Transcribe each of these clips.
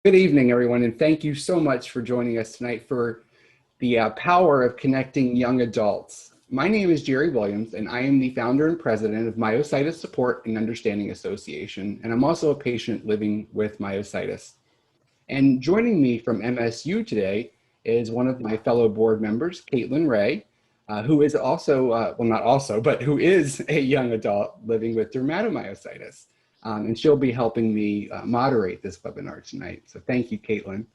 Good evening, everyone, and thank you so much for joining us tonight for the power of connecting young adults. My name is Jerry Williams, and I am the founder and president of Myositis Support and Understanding Association, and I'm also a patient living with myositis. And joining me from MSU today is one of my fellow board members, Caitlin Ray, who is also, well, not also, but who is a young adult living with dermatomyositis. And she'll be helping me moderate this webinar tonight. So thank you, Caitlin.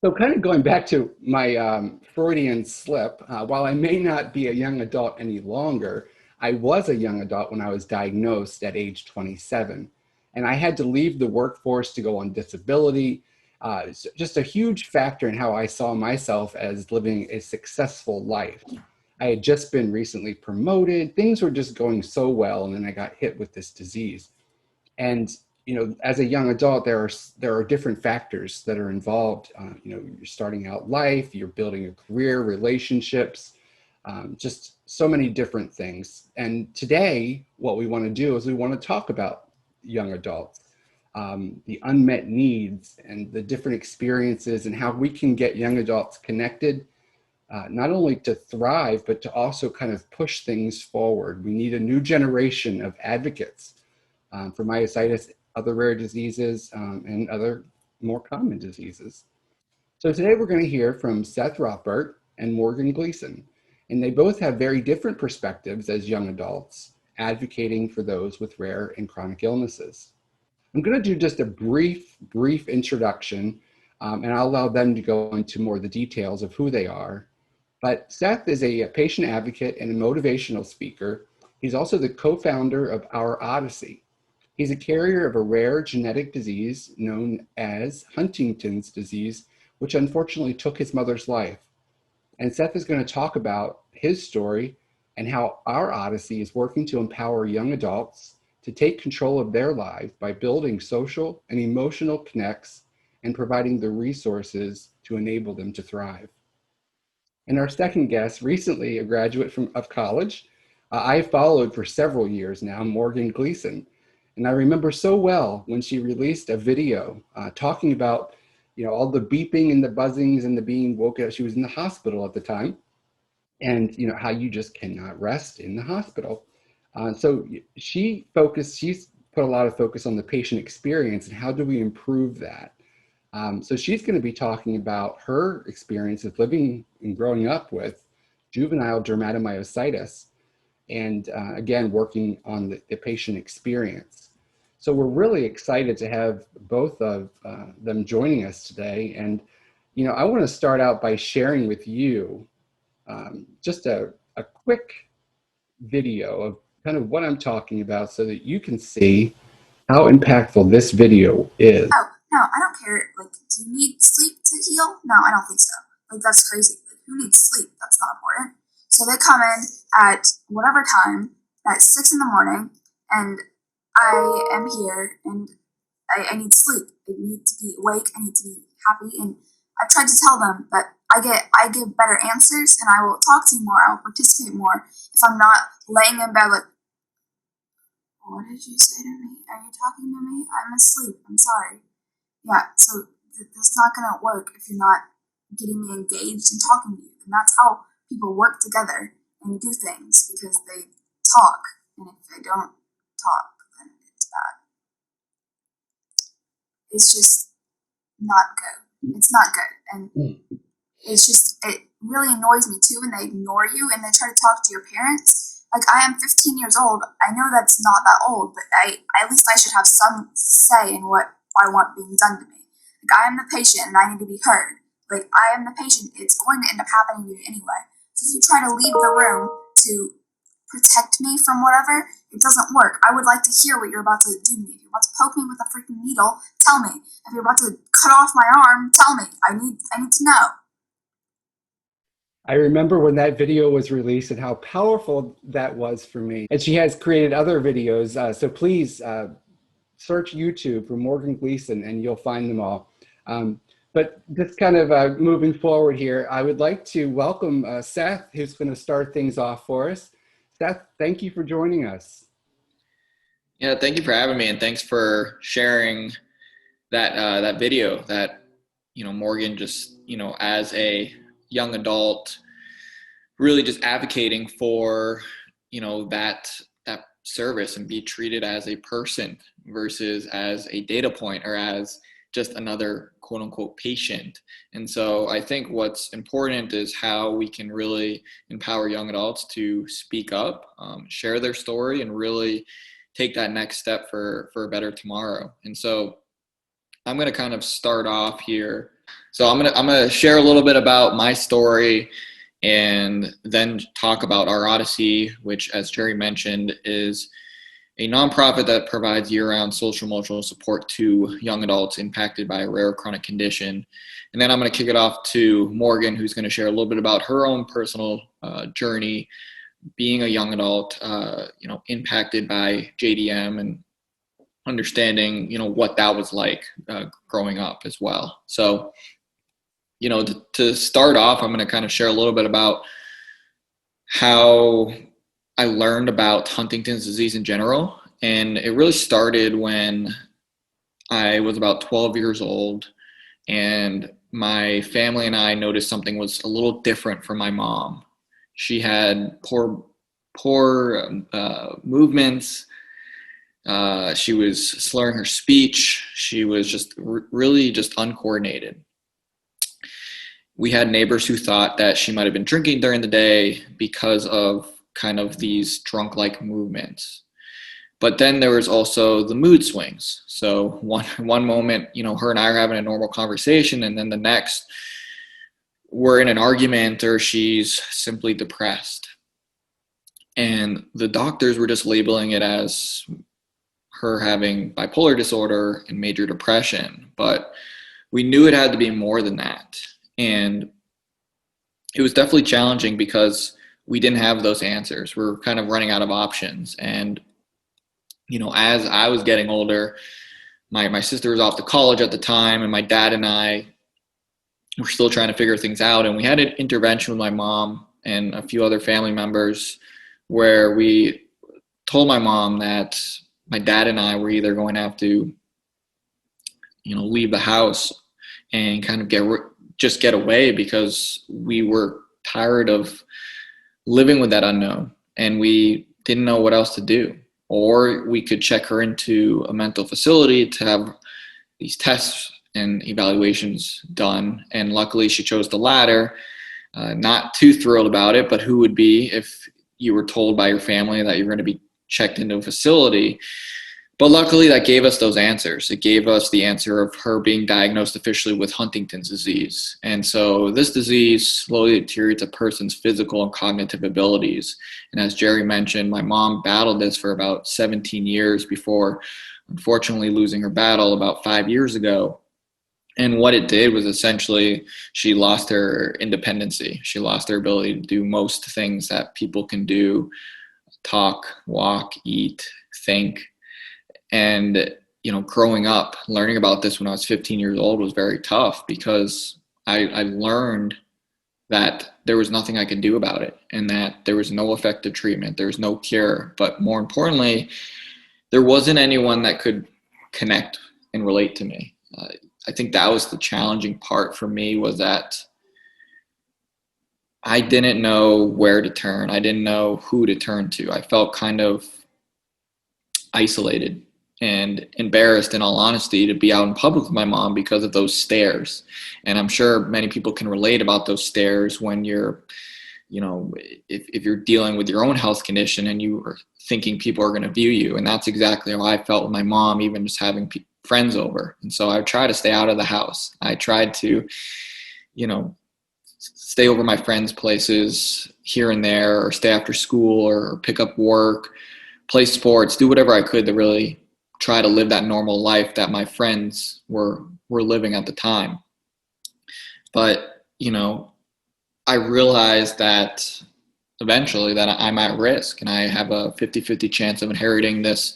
So kind of going back to my Freudian slip, while I may not be a young adult any longer, I was a young adult when I was diagnosed at age 27. And I had to leave the workforce to go on disability. It's just a huge factor in how I saw myself as living a successful life. I had just been recently promoted. Things were just going so well, and then I got hit with this disease. And as a young adult, there are different factors that are involved. You're starting out life, you're building a career, relationships, just so many different things. And today, what we want to do is we want to talk about young adults, the unmet needs and the different experiences and how we can get young adults connected, not only to thrive, but to also kind of push things forward. We need a new generation of advocates for myositis, other rare diseases, and other more common diseases. So today we're going to hear from Seth Rotberg and Morgan Gleason, and they both have very different perspectives as young adults advocating for those with rare and chronic illnesses. I'm going to do just a brief introduction, and I'll allow them to go into more of the details of who they are. But Seth is a patient advocate and a motivational speaker. He's also the co-founder of Our Odyssey. He's a carrier of a rare genetic disease known as Huntington's disease, which unfortunately took his mother's life. And Seth is going to talk about his story and how Our Odyssey is working to empower young adults to take control of their lives by building social and emotional connects and providing the resources to enable them to thrive. And our second guest, recently a graduate of college, I followed for several years now, Morgan Gleason. And I remember so well when she released a video talking about, all the beeping and the buzzings and the being woke up. She was in the hospital at the time, and how you just cannot rest in the hospital. So she's put a lot of focus on the patient experience and how do we improve that. So she's going to be talking about her experience of living and growing up with juvenile dermatomyositis, and again, working on the patient experience. So we're really excited to have both of them joining us today. And, I want to start out by sharing with you just a quick video of kind of what I'm talking about so that you can see how impactful this video is. Oh, no, I don't care. Like, do you need sleep to heal? No, I don't think so. Like, that's crazy. Like, who needs sleep? That's not important. So they come in at whatever time, at 6 in the morning, and I am here, and I need sleep. I need to be awake. I need to be happy. And I've tried to tell them that I give better answers, and I will talk to you more. I will participate more if I'm not laying in bed like, what did you say to me? Are you talking to me? I'm asleep. I'm sorry. Yeah, so that's not going to work if you're not getting me engaged and talking to you. And that's how people work together and do things, because they talk. And if they don't talk, then it's bad. It's just not good. It's not good. And it really annoys me too when they ignore you and they try to talk to your parents. Like, I am 15 years old. I know that's not that old, but at least I should have some say in what I want being done to me. Like, I am the patient and I need to be heard. Like, I am the patient. It's going to end up happening to you anyway. So if you try to leave the room to protect me from whatever, it doesn't work. I would like to hear what you're about to do to me. If you're about to poke me with a freaking needle, tell me. If you're about to cut off my arm, tell me. I need to know. I remember when that video was released and how powerful that was for me. And she has created other videos. So please search YouTube for Morgan Gleason and you'll find them all. But just kind of moving forward here, I would like to welcome Seth, who's going to start things off for us. Seth, thank you for joining us. Yeah, thank you for having me, and thanks for sharing that video that, Morgan just, as a young adult, really just advocating for, that service and be treated as a person versus as a data point or as just another quote unquote patient. And so I think what's important is how we can really empower young adults to speak up, share their story, and really take that next step for a better tomorrow. And so I'm going to kind of start off here. So I'm going to share a little bit about my story and then talk about our Odyssey, which, as Jerry mentioned, is a nonprofit that provides year-round social emotional support to young adults impacted by a rare chronic condition. And then I'm going to kick it off to Morgan, who's going to share a little bit about her own personal journey being a young adult, impacted by JDM and understanding, what that was like growing up as well. So, to start off, I'm going to kind of share a little bit about how I learned about Huntington's disease in general. And it really started when I was about 12 years old, and my family and I noticed something was a little different from my mom. She had poor movements. She was slurring her speech. She was just really just uncoordinated. We had neighbors who thought that she might have been drinking during the day because of kind of these drunk-like movements. But then there was also the mood swings. So one moment, her and I are having a normal conversation, and then the next, we're in an argument or she's simply depressed. And the doctors were just labeling it as her having bipolar disorder and major depression. But we knew it had to be more than that. And it was definitely challenging because we didn't have those answers. We're kind of running out of options. And, as I was getting older, my sister was off to college at the time, and my dad and I were still trying to figure things out. And we had an intervention with my mom and a few other family members where we told my mom that my dad and I were either going to have to, leave the house and kind of get away because we were tired of living with that unknown and we didn't know what else to do. Or we could check her into a mental facility to have these tests and evaluations done. And luckily she chose the latter. Not too thrilled about it, but who would be if you were told by your family that you're going to be checked into a facility? But luckily that gave us those answers. It gave us the answer of her being diagnosed officially with Huntington's disease. And so this disease slowly deteriorates a person's physical and cognitive abilities. And as Jerry mentioned, my mom battled this for about 17 years before unfortunately losing her battle about 5 years ago. And what it did was essentially she lost her independency. She lost her ability to do most things that people can do: talk, walk, eat, think. And, growing up, learning about this when I was 15 years old was very tough because I learned that there was nothing I could do about it and that there was no effective treatment. There was no cure. But more importantly, there wasn't anyone that could connect and relate to me. I think that was the challenging part for me, was that I didn't know where to turn. I didn't know who to turn to. I felt kind of isolated and embarrassed, in all honesty, to be out in public with my mom because of those stares. And I'm sure many people can relate about those stares when you're, if you're dealing with your own health condition and you are thinking people are going to view you. And that's exactly how I felt with my mom, even just having friends over. And so I tried to stay out of the house. I tried to, stay over my friends' places here and there, or stay after school, or pick up work, play sports, do whatever I could to really try to live that normal life that my friends were living at the time. But, I realized that eventually that I'm at risk and I have a 50-50 chance of inheriting this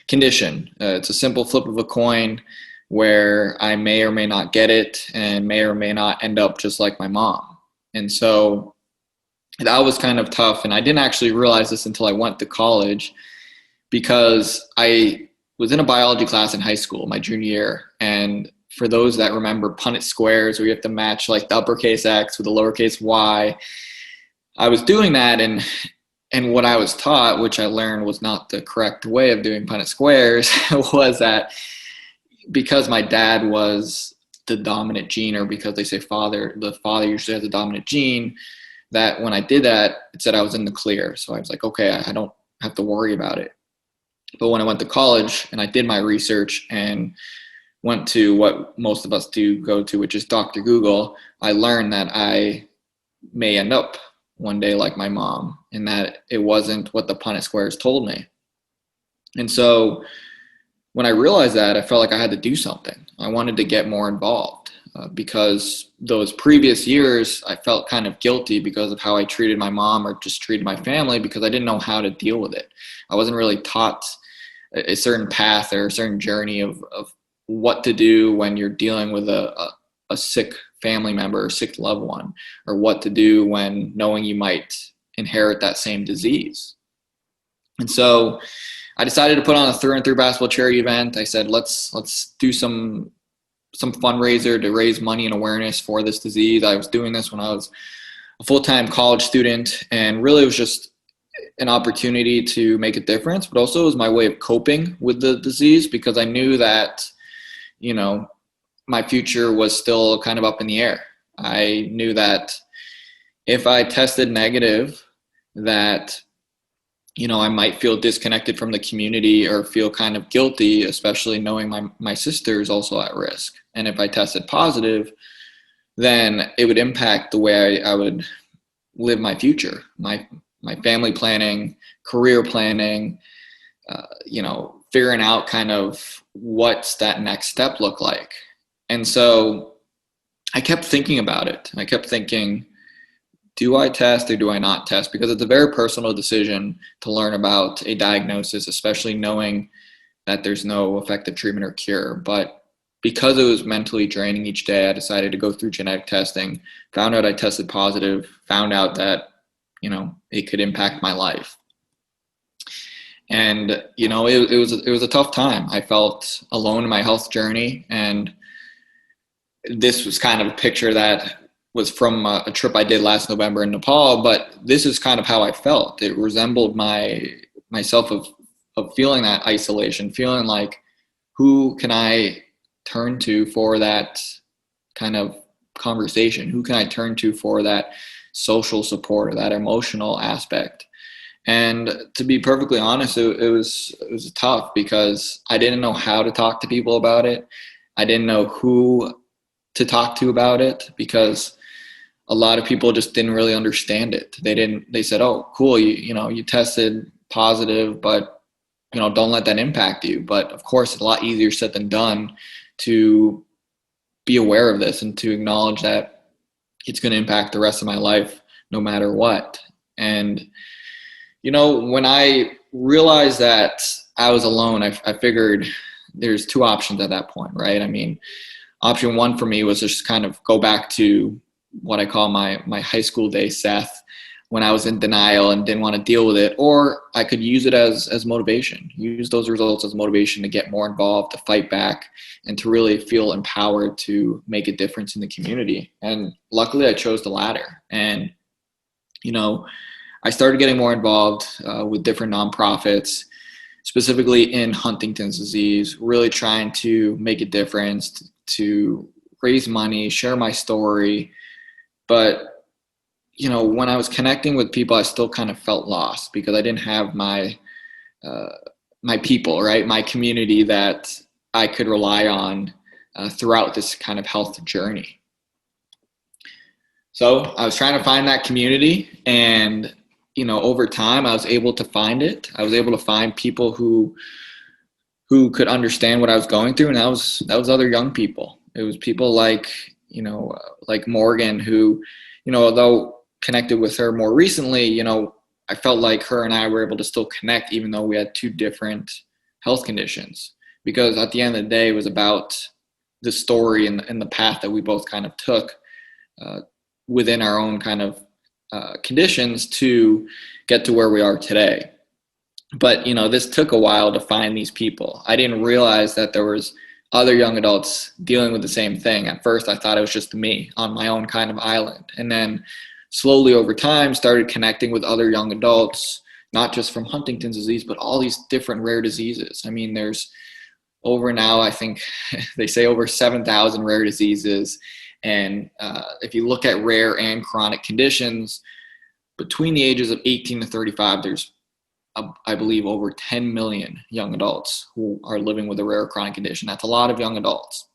condition. It's a simple flip of a coin where I may or may not get it and may or may not end up just like my mom. And so that was kind of tough. And I didn't actually realize this until I went to college, because I was in a biology class in high school, my junior year. And for those that remember Punnett squares, where you have to match like the uppercase X with the lowercase y, I was doing that. And what I was taught, which I learned was not the correct way of doing Punnett squares, was that because my dad was the dominant gene, or because they say the father usually has the dominant gene, that when I did that, it said I was in the clear. So I was like, okay, I don't have to worry about it. But when I went to college and I did my research and went to what most of us do go to, which is Dr. Google, I learned that I may end up one day like my mom, and that it wasn't what the Punnett squares told me. And so when I realized that, I felt like I had to do something. I wanted to get more involved because those previous years, I felt kind of guilty because of how I treated my mom or just treated my family, because I didn't know how to deal with it. I wasn't really taught a certain path or a certain journey of what to do when you're dealing with a sick family member or sick loved one, or what to do when knowing you might inherit that same disease. And so I decided to put on a 3-on-3 basketball charity event. I said, let's do some fundraiser to raise money and awareness for this disease. I was doing this when I was a full-time college student, and really it was just an opportunity to make a difference, but also it was my way of coping with the disease, because I knew that, you know, my future was still kind of up in the air. I knew that if I tested negative, that, you know, I might feel disconnected from the community or feel kind of guilty, especially knowing my sister is also at risk. And if I tested positive, then it would impact the way I would live my future, my family planning, career planning, you know, figuring out kind of what's that next step look like. And so I kept thinking about it. I kept thinking, do I test or do I not test? Because it's a very personal decision to learn about a diagnosis, especially knowing that there's no effective treatment or cure. But because it was mentally draining each day, I decided to go through genetic testing, found out I tested positive, found out that, you know, it could impact my life. And, you know, it was a tough time. I felt alone in my health journey. And this was kind of a picture that was from a trip I did last November in Nepal, but this is kind of how I felt. It resembled myself of feeling that isolation, feeling like, who can I turn to for that kind of conversation? Who can I turn to for that social support or that emotional aspect? And to be perfectly honest, it was tough because I didn't know how to talk to people about it. I didn't know who to talk to about it, because a lot of people just didn't really understand it. They said, oh, cool, you tested positive, but, you know, don't let that impact you. But of course, it's a lot easier said than done to be aware of this and to acknowledge that it's going to impact the rest of my life no matter what. And, you know, when I realized that I was alone, I figured there's two options at that point, right? I mean, option one for me was just kind of go back to what I call my high school day Seth, when I was in denial and didn't want to deal with it. Or I could use it as motivation, use those results as motivation to get more involved, to fight back, and to really feel empowered to make a difference in the community. And luckily I chose the latter. And, you know, I started getting more involved with different nonprofits, specifically in Huntington's disease, really trying to make a difference, to raise money, share my story. But, you know, when I was connecting with people, I still kind of felt lost because I didn't have my people, right? My community that I could rely on throughout this kind of health journey. So I was trying to find that community, and, you know, over time I was able to find it. I was able to find people who could understand what I was going through. And that was other young people. It was people like, you know, like Morgan, who, you know, although connected with her more recently, you know, I felt like her and I were able to still connect, even though we had two different health conditions, because at the end of the day, it was about the story and the path that we both kind of took within our own kind of conditions to get to where we are today. But, this took a while to find these people. I didn't realize that there was other young adults dealing with the same thing. At first, I thought it was just me on my own kind of island. And then slowly over time, started connecting with other young adults, not just from Huntington's disease, but all these different rare diseases. I mean, there's over now, I think they say over 7,000 rare diseases. And if you look at rare and chronic conditions, between the ages of 18 to 35, there's I believe over 10 million young adults who are living with a rare chronic condition. That's a lot of young adults.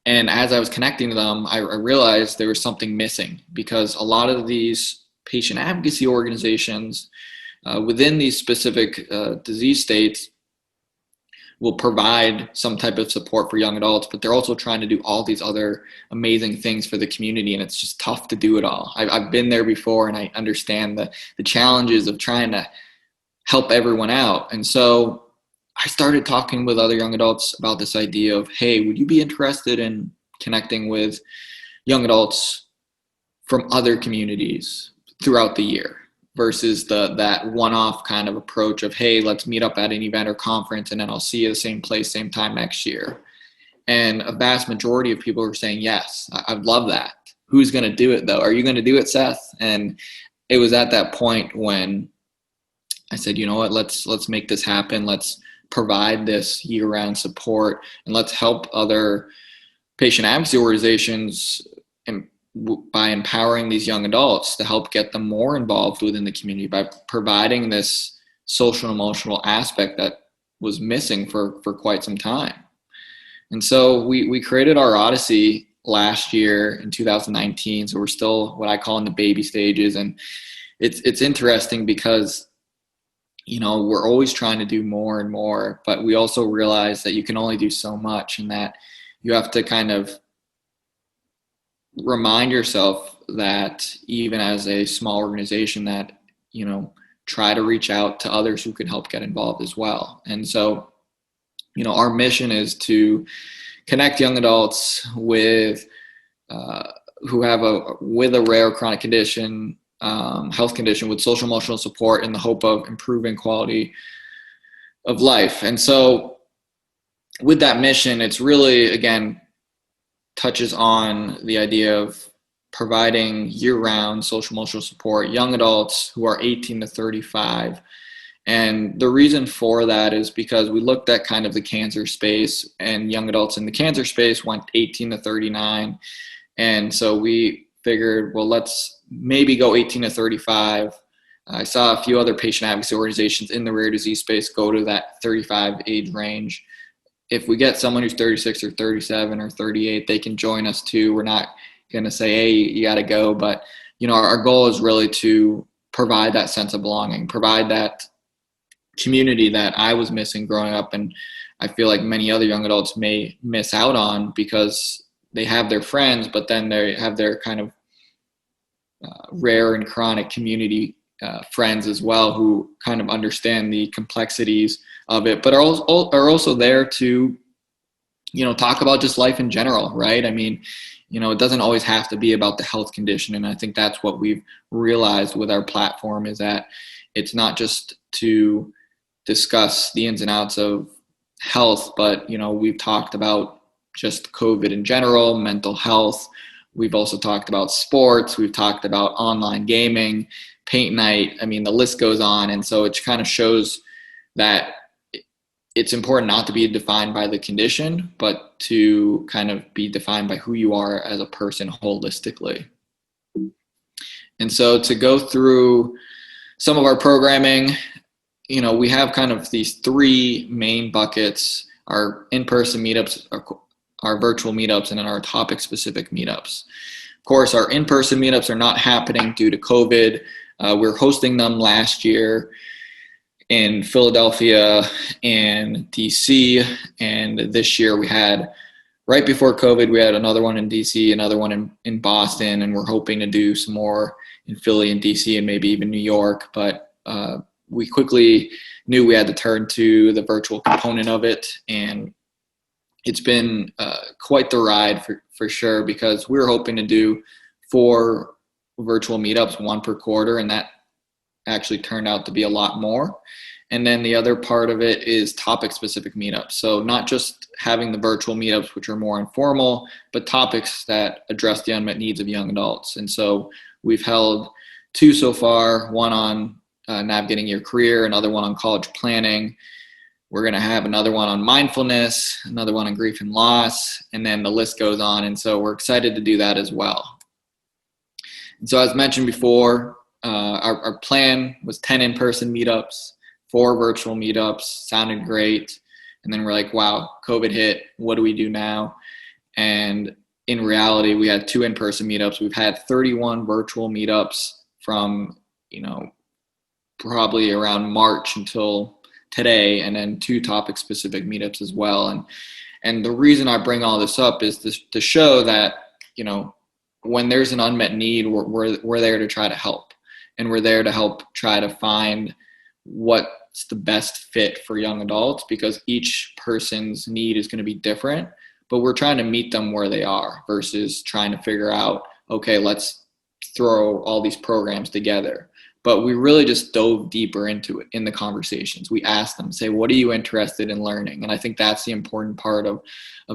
And as I was connecting to them, I realized there was something missing, because a lot of these patient advocacy organizations within these specific disease states will provide some type of support for young adults, but they're also trying to do all these other amazing things for the community, and it's just tough to do it all. I've been there before, and I understand the challenges of trying to help everyone out. And so I started talking with other young adults about this idea of, hey, would you be interested in connecting with young adults from other communities throughout the year versus that one-off kind of approach of, hey, let's meet up at an event or conference and then I'll see you the same place, same time next year. And a vast majority of people are saying, yes, I'd love that. Who's going to do it though? Are you going to do it, Seth? And it was at that point when I said, you know what, let's make this happen. Let's provide this year-round support, and let's help other patient advocacy organizations by empowering these young adults to help get them more involved within the community by providing this social and emotional aspect that was missing for quite some time. And so we created our Odyssey last year in 2019. So we're still what I call in the baby stages. And it's interesting because, we're always trying to do more and more, but we also realize that you can only do so much, and that you have to kind of remind yourself that even as a small organization that, try to reach out to others who can help get involved as well. And so, our mission is to connect young adults with who have a rare chronic condition, health condition, with social emotional support in the hope of improving quality of life. And so with that mission, it's really, again, touches on the idea of providing year-round social emotional support, young adults who are 18 to 35. And the reason for that is because we looked at kind of the cancer space, and young adults in the cancer space went 18 to 39. And so we figured, well, let's maybe go 18 to 35. I saw a few other patient advocacy organizations in the rare disease space go to that 35 age range. If we get someone who's 36 or 37 or 38, they can join us too. We're not going to say, hey, you got to go. But, our goal is really to provide that sense of belonging, provide that community that I was missing growing up. And I feel like many other young adults may miss out on, because they have their friends, but then they have their kind of rare and chronic community friends as well, who kind of understand the complexities of it, but are also there to, talk about just life in general, right? I mean, it doesn't always have to be about the health condition. And I think that's what we've realized with our platform, is that it's not just to discuss the ins and outs of health, but, we've talked about just COVID in general, mental health. We've also talked about sports. We've talked about online gaming, paint night. I mean, the list goes on. And so it kind of shows that it's important not to be defined by the condition, but to kind of be defined by who you are as a person holistically. And so to go through some of our programming, we have kind of these three main buckets: our in-person meetups, our virtual meetups, and then our topic-specific meetups. Of course, our in-person meetups are not happening due to COVID. We're hosting them last year in Philadelphia and DC, and this year we had, right before COVID, we had another one in DC, another one in Boston, and we're hoping to do some more in Philly and DC and maybe even New York. But we quickly knew we had to turn to the virtual component of it, and it's been quite the ride for sure, because we were hoping to do 4 virtual meetups, 1 per quarter, and that actually turned out to be a lot more. And then the other part of it is topic-specific meetups. So not just having the virtual meetups, which are more informal, but topics that address the unmet needs of young adults. And so we've held 2 so far, one on navigating your career, another one on college planning. We're going to have another one on mindfulness, another one on grief and loss, and then the list goes on. And so we're excited to do that as well. And so as mentioned before, our plan was 10 in-person meetups, 4 virtual meetups, sounded great. And then we're like, wow, COVID hit. What do we do now? And in reality, we had 2 in-person meetups. We've had 31 virtual meetups from, probably around March until today, and then 2 topic-specific meetups as well. And the reason I bring all this up is to show that, when there's an unmet need, we're there to try to help. And we're there to help try to find what's the best fit for young adults, because each person's need is going to be different, but we're trying to meet them where they are versus trying to figure out, okay, let's throw all these programs together. But we really just dove deeper into it in the conversations. We asked them, say, what are you interested in learning? And I think that's the important part of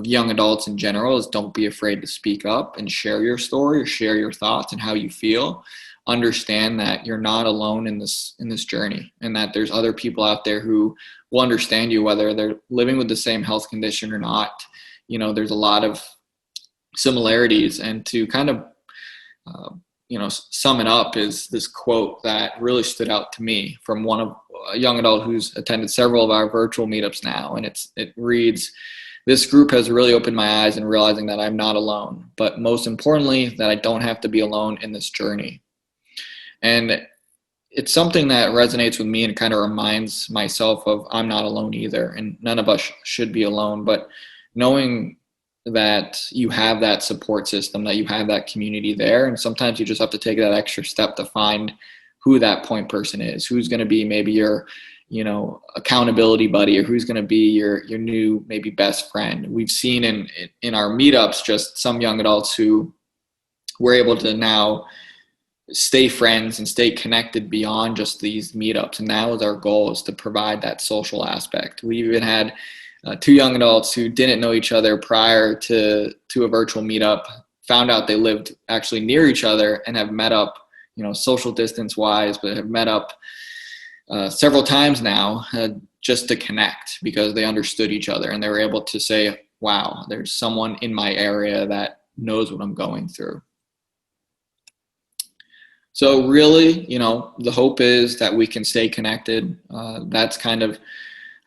young adults in general, is don't be afraid to speak up and share your story or share your thoughts and how you feel. Understand that you're not alone in this journey, and that there's other people out there who will understand you, whether they're living with the same health condition or not. There's a lot of similarities. And to kind of sum it up is this quote that really stood out to me from a young adult who's attended several of our virtual meetups now. And it reads, "This group has really opened my eyes in realizing that I'm not alone, but most importantly, that I don't have to be alone in this journey." And it's something that resonates with me and kind of reminds myself of I'm not alone either. And none of us should be alone, but knowing that you have that support system, that you have that community there. And sometimes you just have to take that extra step to find who that point person is, who's going to be maybe your, accountability buddy, or who's going to be your new, maybe best friend. We've seen in our meetups, just some young adults who were able to now stay friends and stay connected beyond just these meetups. And that was our goal, is to provide that social aspect. We even had 2 young adults who didn't know each other prior to a virtual meetup, found out they lived actually near each other, and have met up, social distance wise, but have met up several times now just to connect, because they understood each other and they were able to say, wow, there's someone in my area that knows what I'm going through. So really, the hope is that we can stay connected. That's kind of,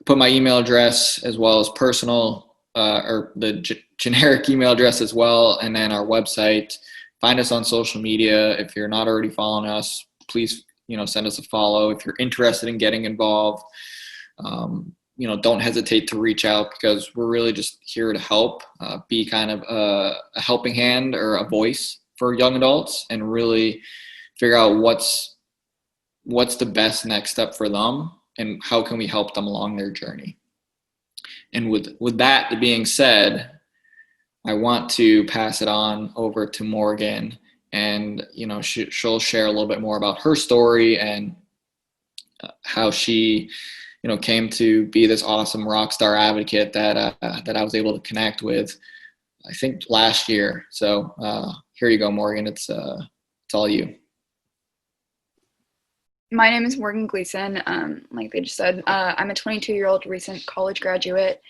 put my email address as well as personal or the generic email address as well, and then our website. Find us on social media. If you're not already following us, please send us a follow. If you're interested in getting involved, don't hesitate to reach out, because we're really just here to help, be kind of a helping hand or a voice for young adults, and really figure out what's the best next step for them, and how can we help them along their journey. And with that being said, I want to pass it on over to Morgan, and she'll share a little bit more about her story and how she came to be this awesome rock star advocate that I was able to connect with, I think, last year. So here you go, Morgan. It's all you. My name is Morgan Gleason. Like they just said, I'm a 22-year-old recent college graduate.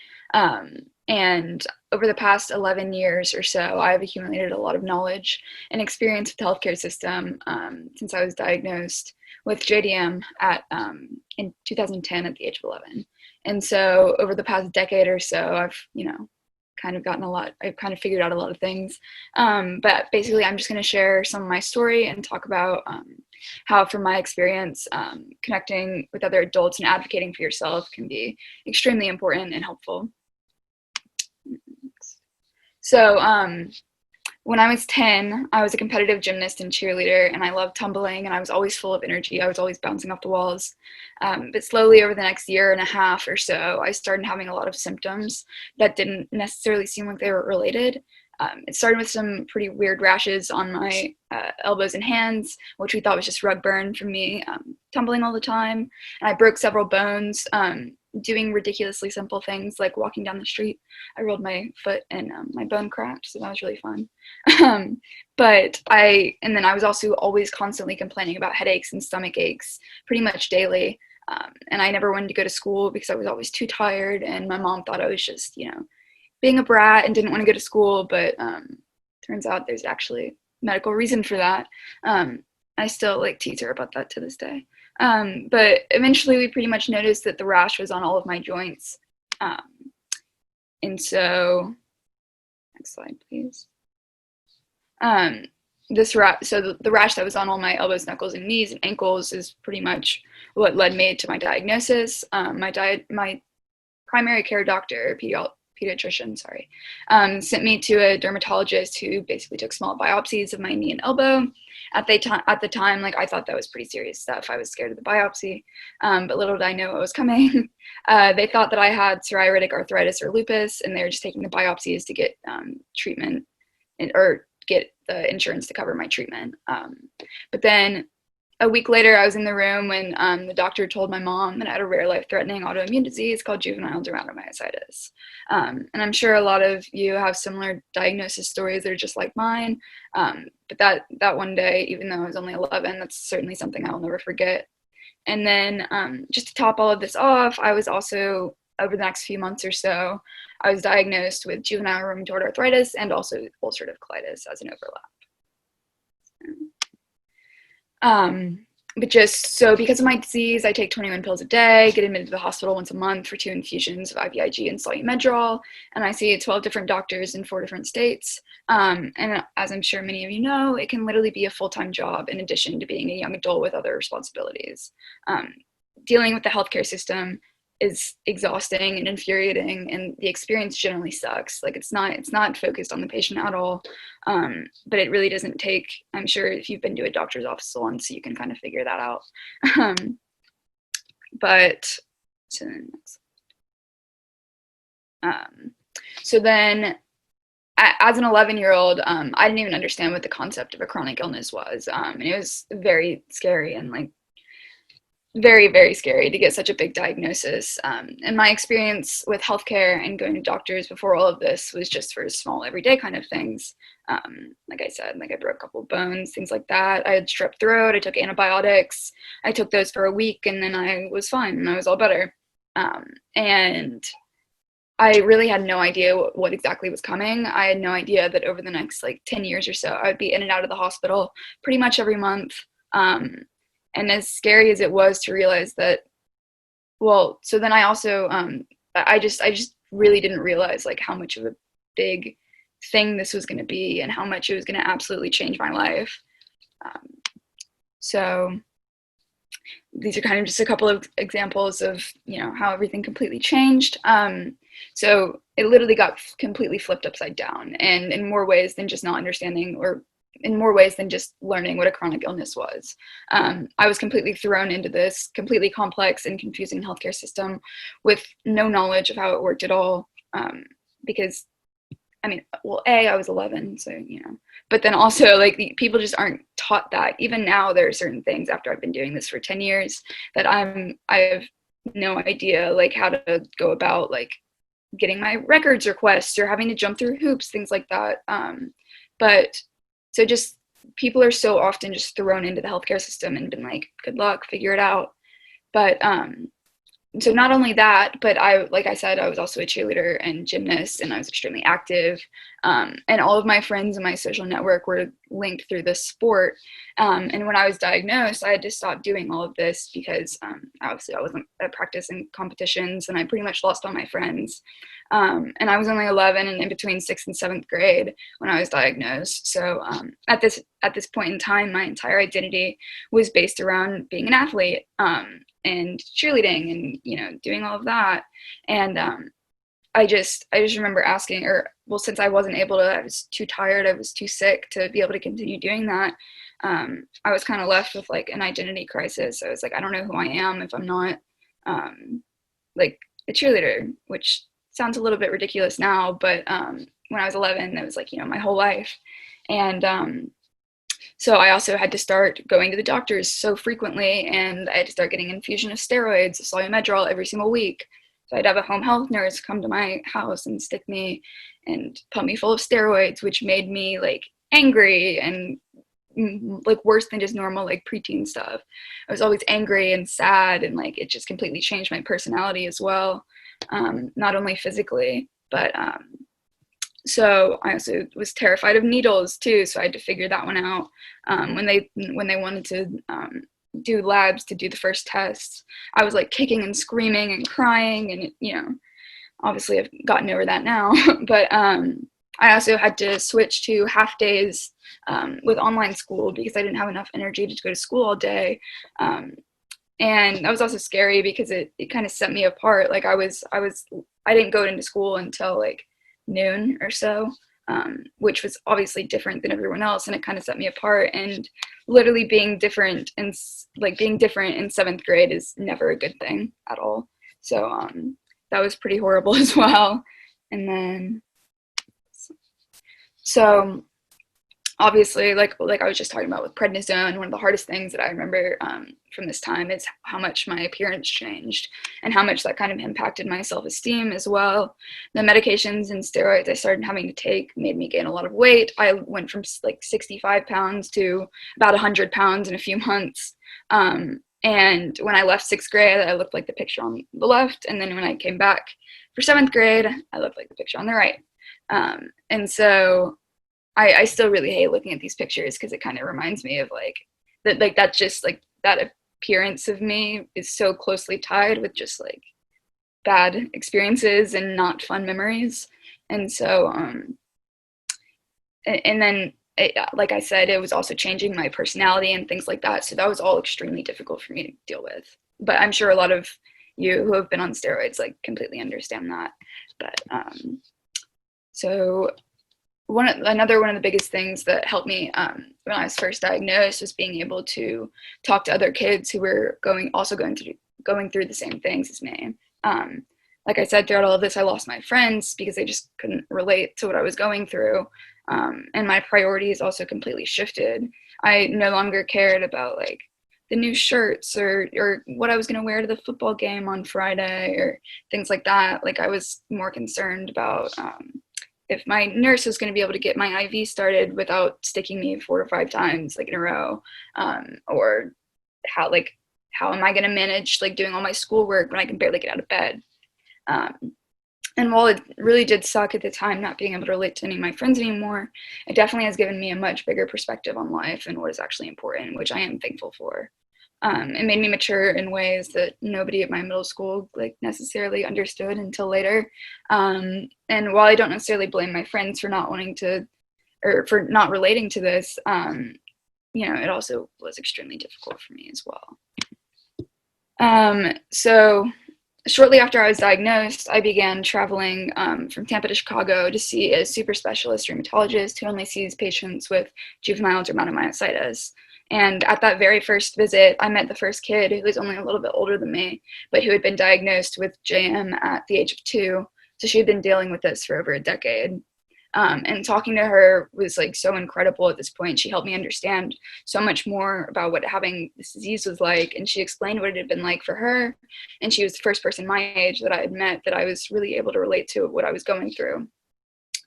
And over the past 11 years or so, I've accumulated a lot of knowledge and experience with the healthcare system since I was diagnosed with JDM in 2010 at the age of 11. And so over the past decade or so, I've, I've kind of figured out a lot of things. But basically, I'm just going to share some of my story and talk about how, from my experience, connecting with other adults and advocating for yourself can be extremely important and helpful. So when I was 10, I was a competitive gymnast and cheerleader, and I loved tumbling, and I was always full of energy. I was always bouncing off the walls. But slowly, over the next year and a half or so, I started having a lot of symptoms that didn't necessarily seem like they were related. It started with some pretty weird rashes on my elbows and hands, which we thought was just rug burn from me tumbling all the time. And I broke several bones doing ridiculously simple things like walking down the street. I rolled my foot and my bone cracked, so that was really fun. And then I was also always constantly complaining about headaches and stomach aches pretty much daily. And I never wanted to go to school because I was always too tired, and my mom thought I was just, being a brat and didn't want to go to school, but turns out there's actually medical reason for that. I still tease her about that to this day. But eventually we pretty much noticed that the rash was on all of my joints. And so, next slide, please. So the rash that was on all my elbows, knuckles, and knees and ankles is pretty much what led me to my diagnosis. My primary care doctor, pediatrician, sent me to a dermatologist who basically took small biopsies of my knee and elbow. At the time, I thought that was pretty serious stuff. I was scared of the biopsy, but little did I know what was coming. They thought that I had psoriatic arthritis or lupus, and they were just taking the biopsies to get treatment or get the insurance to cover my treatment. But then a week later, I was in the room when the doctor told my mom that I had a rare life-threatening autoimmune disease called juvenile dermatomyositis. And I'm sure a lot of you have similar diagnosis stories that are just like mine. But that one day, even though I was only 11, that's certainly something I will never forget. And then just to top all of this off, I was also, over the next few months or so, I was diagnosed with juvenile rheumatoid arthritis and also ulcerative colitis as an overlap. But just so because of my disease, I take 21 pills a day, get admitted to the hospital once a month for 2 infusions of IVIG and solumedrol, and I see 12 different doctors in 4 different states. And as I'm sure many of you know, it can literally be a full-time job in addition to being a young adult with other responsibilities. Dealing with the healthcare system is exhausting and infuriating, and the experience generally sucks. It's not focused on the patient at all. But it really doesn't take, I'm sure if you've been to a doctor's office once, you can kind of figure that out. So then as an 11-year-old, I didn't even understand what the concept of a chronic illness was. And it was very scary and very, very scary to get such a big diagnosis. And my experience with healthcare and going to doctors before all of this was just for small everyday kind of things. Like I said, I broke a couple of bones, things like that. I had strep throat. I took antibiotics. I took those for a week, and then I was fine and I was all better. And I really had no idea what exactly was coming. I had no idea that over the next 10 years or so, I would be in and out of the hospital pretty much every month. And as scary as it was to realize that, so then I also, I just really didn't realize how much of a big thing this was going to be and how much it was going to absolutely change my life. So these are kind of just a couple of examples of, how everything completely changed. So it literally got completely flipped upside down, and in more ways than just not understanding, or in more ways than just learning what a chronic illness was. I was completely thrown into this completely complex and confusing healthcare system with no knowledge of how it worked at all. Because, I was 11, so, but then also people just aren't taught that. Even now, there are certain things after I've been doing this for 10 years that I have no idea how to go about getting my records requests or having to jump through hoops, things like that. But so just people are so often just thrown into the healthcare system and been good luck, figure it out. But so not only that, but like I said, I was also a cheerleader and gymnast, and I was extremely active. And all of my friends in my social network were linked through this sport. And when I was diagnosed, I had to stop doing all of this because obviously I wasn't at practice and competitions, and I pretty much lost all my friends. And I was only 11 and in between 6th and 7th grade when I was diagnosed. So at this point in time, my entire identity was based around being an athlete and cheerleading and, doing all of that. And I just remember asking, since I wasn't able to, I was too tired, I was too sick to be able to continue doing that. I was kind of left with an identity crisis. I was I don't know who I am if I'm not a cheerleader, which sounds a little bit ridiculous now, but when I was 11, that was like, you know, my whole life. And so I also had to start going to the doctors so frequently, and I had to start getting infusion of steroids, Solumedrol, every single week. So I'd have a home health nurse come to my house and stick me and pump me full of steroids, which made me like angry and like worse than just normal like preteen stuff. I was always angry and sad, and like it just completely changed my personality as well, not only physically, but so I also was terrified of needles too, so I had to figure that one out. When they wanted to do labs to do the first tests, I was like kicking and screaming and crying, and you know, obviously I've gotten over that now. But I also had to switch to half days with online school because I didn't have enough energy to go to school all day. And that was also scary because it kind of set me apart. Like I didn't go into school until like noon or so, which was obviously different than everyone else, and it kind of set me apart. And literally being different and like being different in 7th grade is never a good thing at all. So that was pretty horrible as well. And then so obviously, like I was just talking about with prednisone, one of the hardest things that I remember from this time is how much my appearance changed and how much that kind of impacted my self-esteem as well. The medications and steroids I started having to take made me gain a lot of weight. I went from like 65 pounds to about 100 pounds in a few months. And when I left 6th grade, I looked like the picture on the left. And then when I came back for 7th grade, I looked like the picture on the right. And so I still really hate looking at these pictures because it kind of reminds me of like that, like that's just like that appearance of me is so closely tied with just like bad experiences and not fun memories. And so, and then like I said, it was also changing my personality and things like that. So that was all extremely difficult for me to deal with. But I'm sure a lot of you who have been on steroids like completely understand that. But so another one of the biggest things that helped me when I was first diagnosed was being able to talk to other kids who were going through the same things as me. Like I said, throughout all of this, I lost my friends because they just couldn't relate to what I was going through. And my priorities also completely shifted. I no longer cared about like the new shirts or what I was going to wear to the football game on Friday or things like that. Like I was more concerned about if my nurse was going to be able to get my IV started without sticking me 4 or 5 times like in a row, or how am I going to manage like doing all my schoolwork when I can barely get out of bed. And while it really did suck at the time not being able to relate to any of my friends anymore, it definitely has given me a much bigger perspective on life and what is actually important, which I am thankful for. It made me mature in ways that nobody at my middle school like necessarily understood until later. And while I don't necessarily blame my friends for not wanting to or for not relating to this, you know, it also was extremely difficult for me as well. So shortly after I was diagnosed, I began traveling from Tampa to Chicago to see a super specialist rheumatologist who only sees patients with juvenile dermatomyositis. And at that very first visit, I met the first kid who was only a little bit older than me, but who had been diagnosed with JM at the age of 2. So she had been dealing with this for over a decade. And talking to her was like so incredible at this point. She helped me understand so much more about what having this disease was like. And she explained what it had been like for her. And she was the first person my age that I had met that I was really able to relate to what I was going through.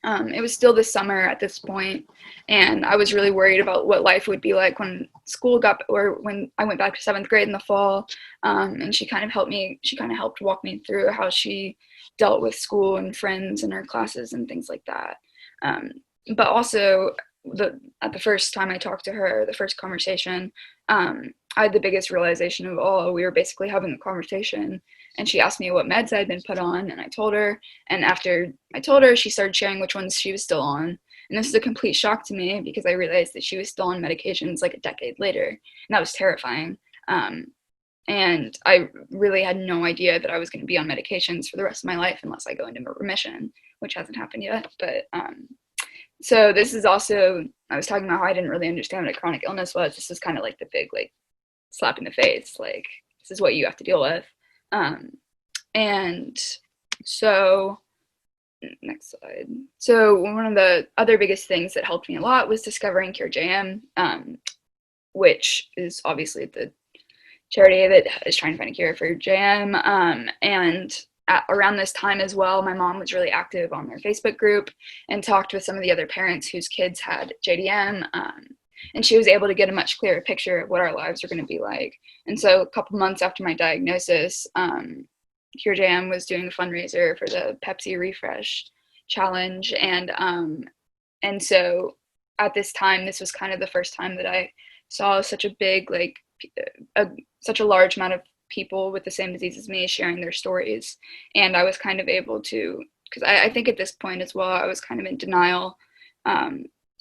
It was still the summer at this point, and I was really worried about what life would be like when when I went back to 7th grade in the fall. And she kind of helped walk me through how she dealt with school and friends and her classes and things like that. But also at the first time I talked to her, the first conversation, I had the biggest realization of all. We were basically having a conversation, and she asked me what meds I'd been put on, and I told her. And after I told her, she started sharing which ones she was still on. And this was a complete shock to me because I realized that she was still on medications like a decade later, and that was terrifying. And I really had no idea that I was going to be on medications for the rest of my life unless I go into remission, which hasn't happened yet. But so this is also, I was talking about how I didn't really understand what a chronic illness was. This is kind of like the big like slap in the face, like this is what you have to deal with. And so next slide. So one of the other biggest things that helped me a lot was discovering Cure JM, which is obviously the charity that is trying to find a cure for JM. And around this time as well, my mom was really active on their Facebook group and talked with some of the other parents whose kids had JDM. And she was able to get a much clearer picture of what our lives were going to be like. And so a couple months after my diagnosis, Cure JM was doing a fundraiser for the Pepsi Refresh Challenge. And so at this time, this was kind of the first time that I saw such a big, like, such a large amount of people with the same disease as me sharing their stories. And I was kind of able to, because I think at this point as well, I was kind of in denial.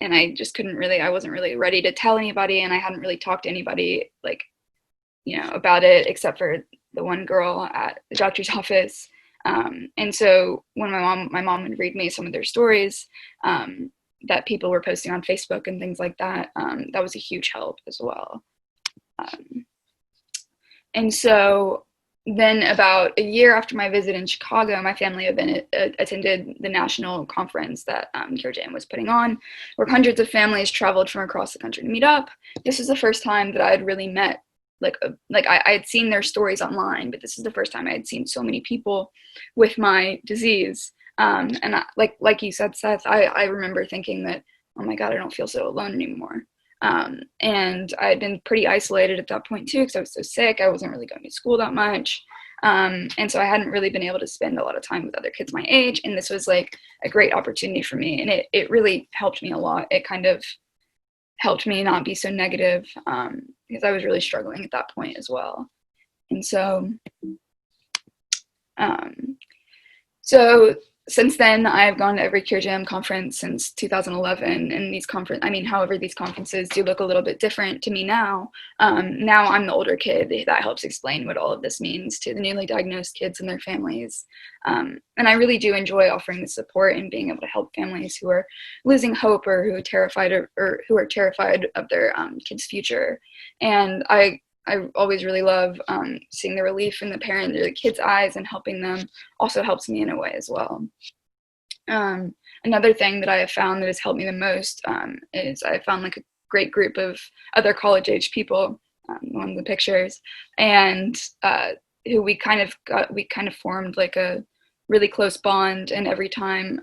And I just I wasn't really ready to tell anybody, and I hadn't really talked to anybody, like, about it, except for the one girl at the doctor's office. And so when my mom would read me some of their stories that people were posting on Facebook and things like that, that was a huge help as well. And so then about a year after my visit in Chicago, my family attended the national conference that Cure JM was putting on, where hundreds of families traveled from across the country to meet up. This was the first time that I had really met, I had seen their stories online, but this is the first time I had seen so many people with my disease. And like you said, Seth, I remember thinking that, oh my God, I don't feel so alone anymore. And I had been pretty isolated at that point too, because I was so sick. I wasn't really going to school that much. And so I hadn't really been able to spend a lot of time with other kids my age. And this was like a great opportunity for me. And it really helped me a lot. It kind of helped me not be so negative, because I was really struggling at that point as well. And so, so since then, I've gone to every Cure JM conference since 2011, and however, these conferences do look a little bit different to me now. Now I'm the older kid that helps explain what all of this means to the newly diagnosed kids and their families. And I really do enjoy offering the support and being able to help families who are losing hope or who are terrified or who are terrified of their kids' future. And I always really love seeing the relief in the parent or the kid's eyes, and helping them also helps me in a way as well. Another thing that I have found that has helped me the most is I found like a great group of other college-age people, one of the pictures, and who we kind of formed like a really close bond. And every time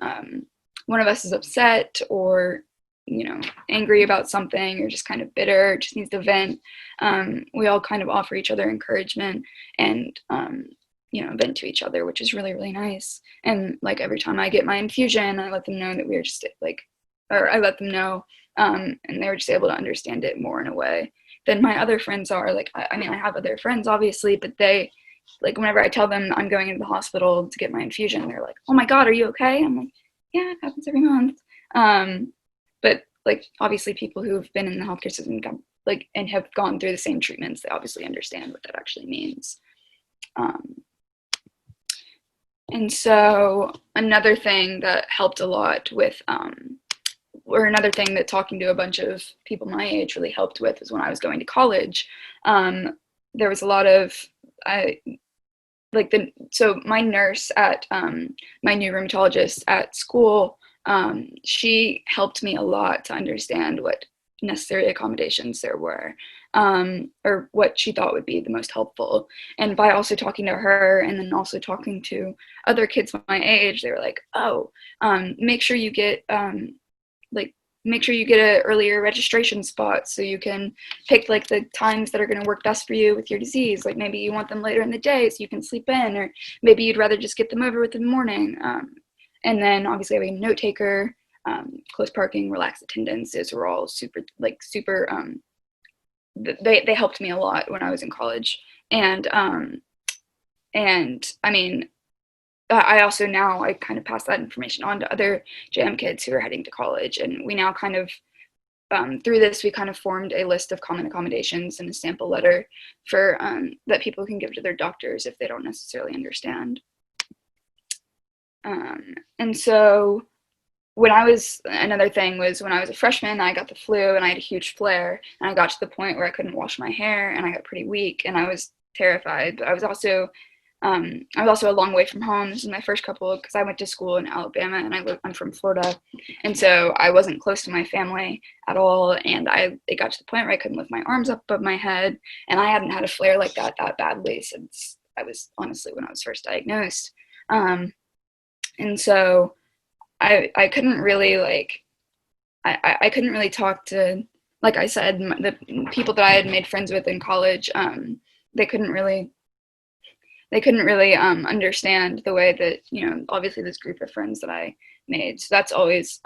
one of us is upset or angry about something, or just kind of bitter, just needs to vent, we all kind of offer each other encouragement and vent to each other, which is really, really nice. And like every time I get my infusion, I let them know that we are just I let them know, and they were just able to understand it more in a way than my other friends are. Like, I have other friends obviously, but they, like, whenever I tell them I'm going into the hospital to get my infusion, they're like, oh my God, are you okay? I'm like, yeah, it happens every month. But like, obviously people who've been in the healthcare system and have gone through the same treatments, they obviously understand what that actually means. And so another thing that helped a lot with, or another thing that talking to a bunch of people my age really helped with, was when I was going to college. There was a lot of, so my nurse at my new rheumatologist at school, she helped me a lot to understand what necessary accommodations there were, or what she thought would be the most helpful. And by also talking to her, and then also talking to other kids my age, they were like, oh, make sure you get make sure you get an earlier registration spot, so you can pick like the times that are going to work best for you with your disease. Like, maybe you want them later in the day so you can sleep in, or maybe you'd rather just get them over with in the morning. And then obviously having a note taker, close parking, relaxed attendance, those were all super, they helped me a lot when I was in college. And I also now, I kind of pass that information on to other JM kids who are heading to college. And we now kind of, through this, we kind of formed a list of common accommodations and a sample letter for, that people can give to their doctors if they don't necessarily understand. And so another thing was when I was a freshman, I got the flu and I had a huge flare, and I got to the point where I couldn't wash my hair and I got pretty weak and I was terrified. But I was also I was also a long way from home. This is my first couple, because I went to school in Alabama and I'm from Florida. And so I wasn't close to my family at all. And it got to the point where I couldn't lift my arms up above my head. And I hadn't had a flare like that badly since when I was first diagnosed. And so I couldn't really I couldn't really talk to, like I said, the people that I had made friends with in college. They couldn't really understand the way that, obviously this group of friends that I made. So that's always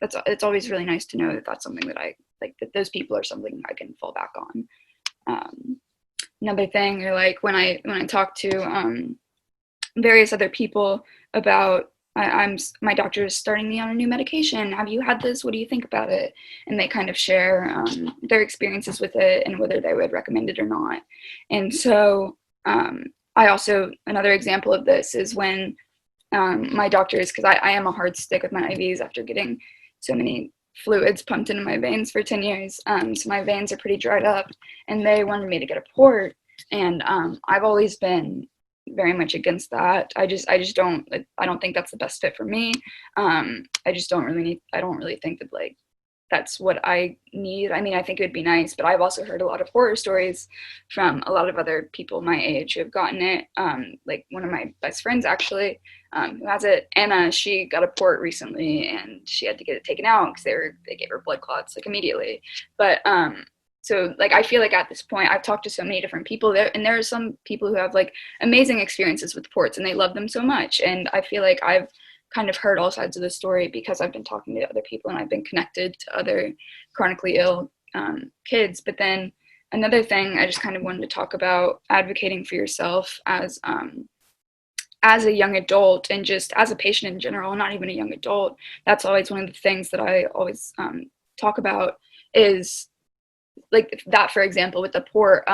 it's always really nice to know that that's something that I like, that those people are something I can fall back on. Another thing, or like when I talk to various other people about, my doctor is starting me on a new medication. Have you had this? What do you think about it? And they kind of share their experiences with it and whether they would recommend it or not. And so I also, another example of this is when my doctors, because I am a hard stick with my IVs after getting so many fluids pumped into my veins for 10 years. So my veins are pretty dried up, and they wanted me to get a port. And I've always been very much against that. I don't think that's the best fit for me. I don't really think that like that's what I need. I mean, I think it would be nice, but I've also heard a lot of horror stories from a lot of other people my age who have gotten it. Like one of my best friends actually, who has it, Anna, she got a port recently and she had to get it taken out because they gave her blood clots like immediately. But so like I feel like at this point I've talked to so many different people there, and there are some people who have like amazing experiences with ports and they love them so much. And I feel like I've kind of heard all sides of the story because I've been talking to other people and I've been connected to other chronically ill kids. But then another thing I just kind of wanted to talk about, advocating for yourself as a young adult and just as a patient in general, not even a young adult. That's always one of the things that I always talk about, is like that, for example, with the port.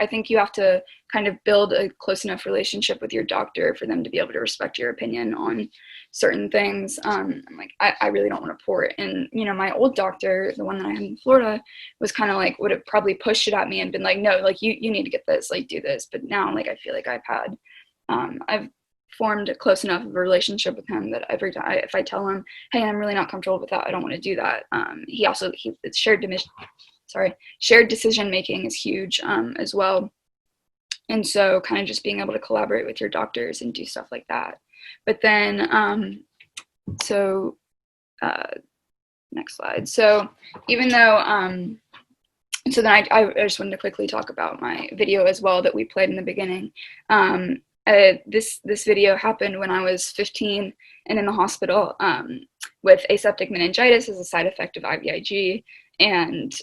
I think you have to kind of build a close enough relationship with your doctor for them to be able to respect your opinion on certain things. I'm like, I really don't want to port. And, my old doctor, the one that I had in Florida, was kind of like, would have probably pushed it at me and been like, no, like you need to get this, like do this. But now, like, I feel like I've formed a close enough of a relationship with him that every time if I tell him, hey, I'm really not comfortable with that, I don't want to do that. It's shared decision making is huge as well. And so kind of just being able to collaborate with your doctors and do stuff like that. But then, next slide. So even though, so then I just wanted to quickly talk about my video as well that we played in the beginning. This video happened when I was 15 and in the hospital with aseptic meningitis as a side effect of IVIG. And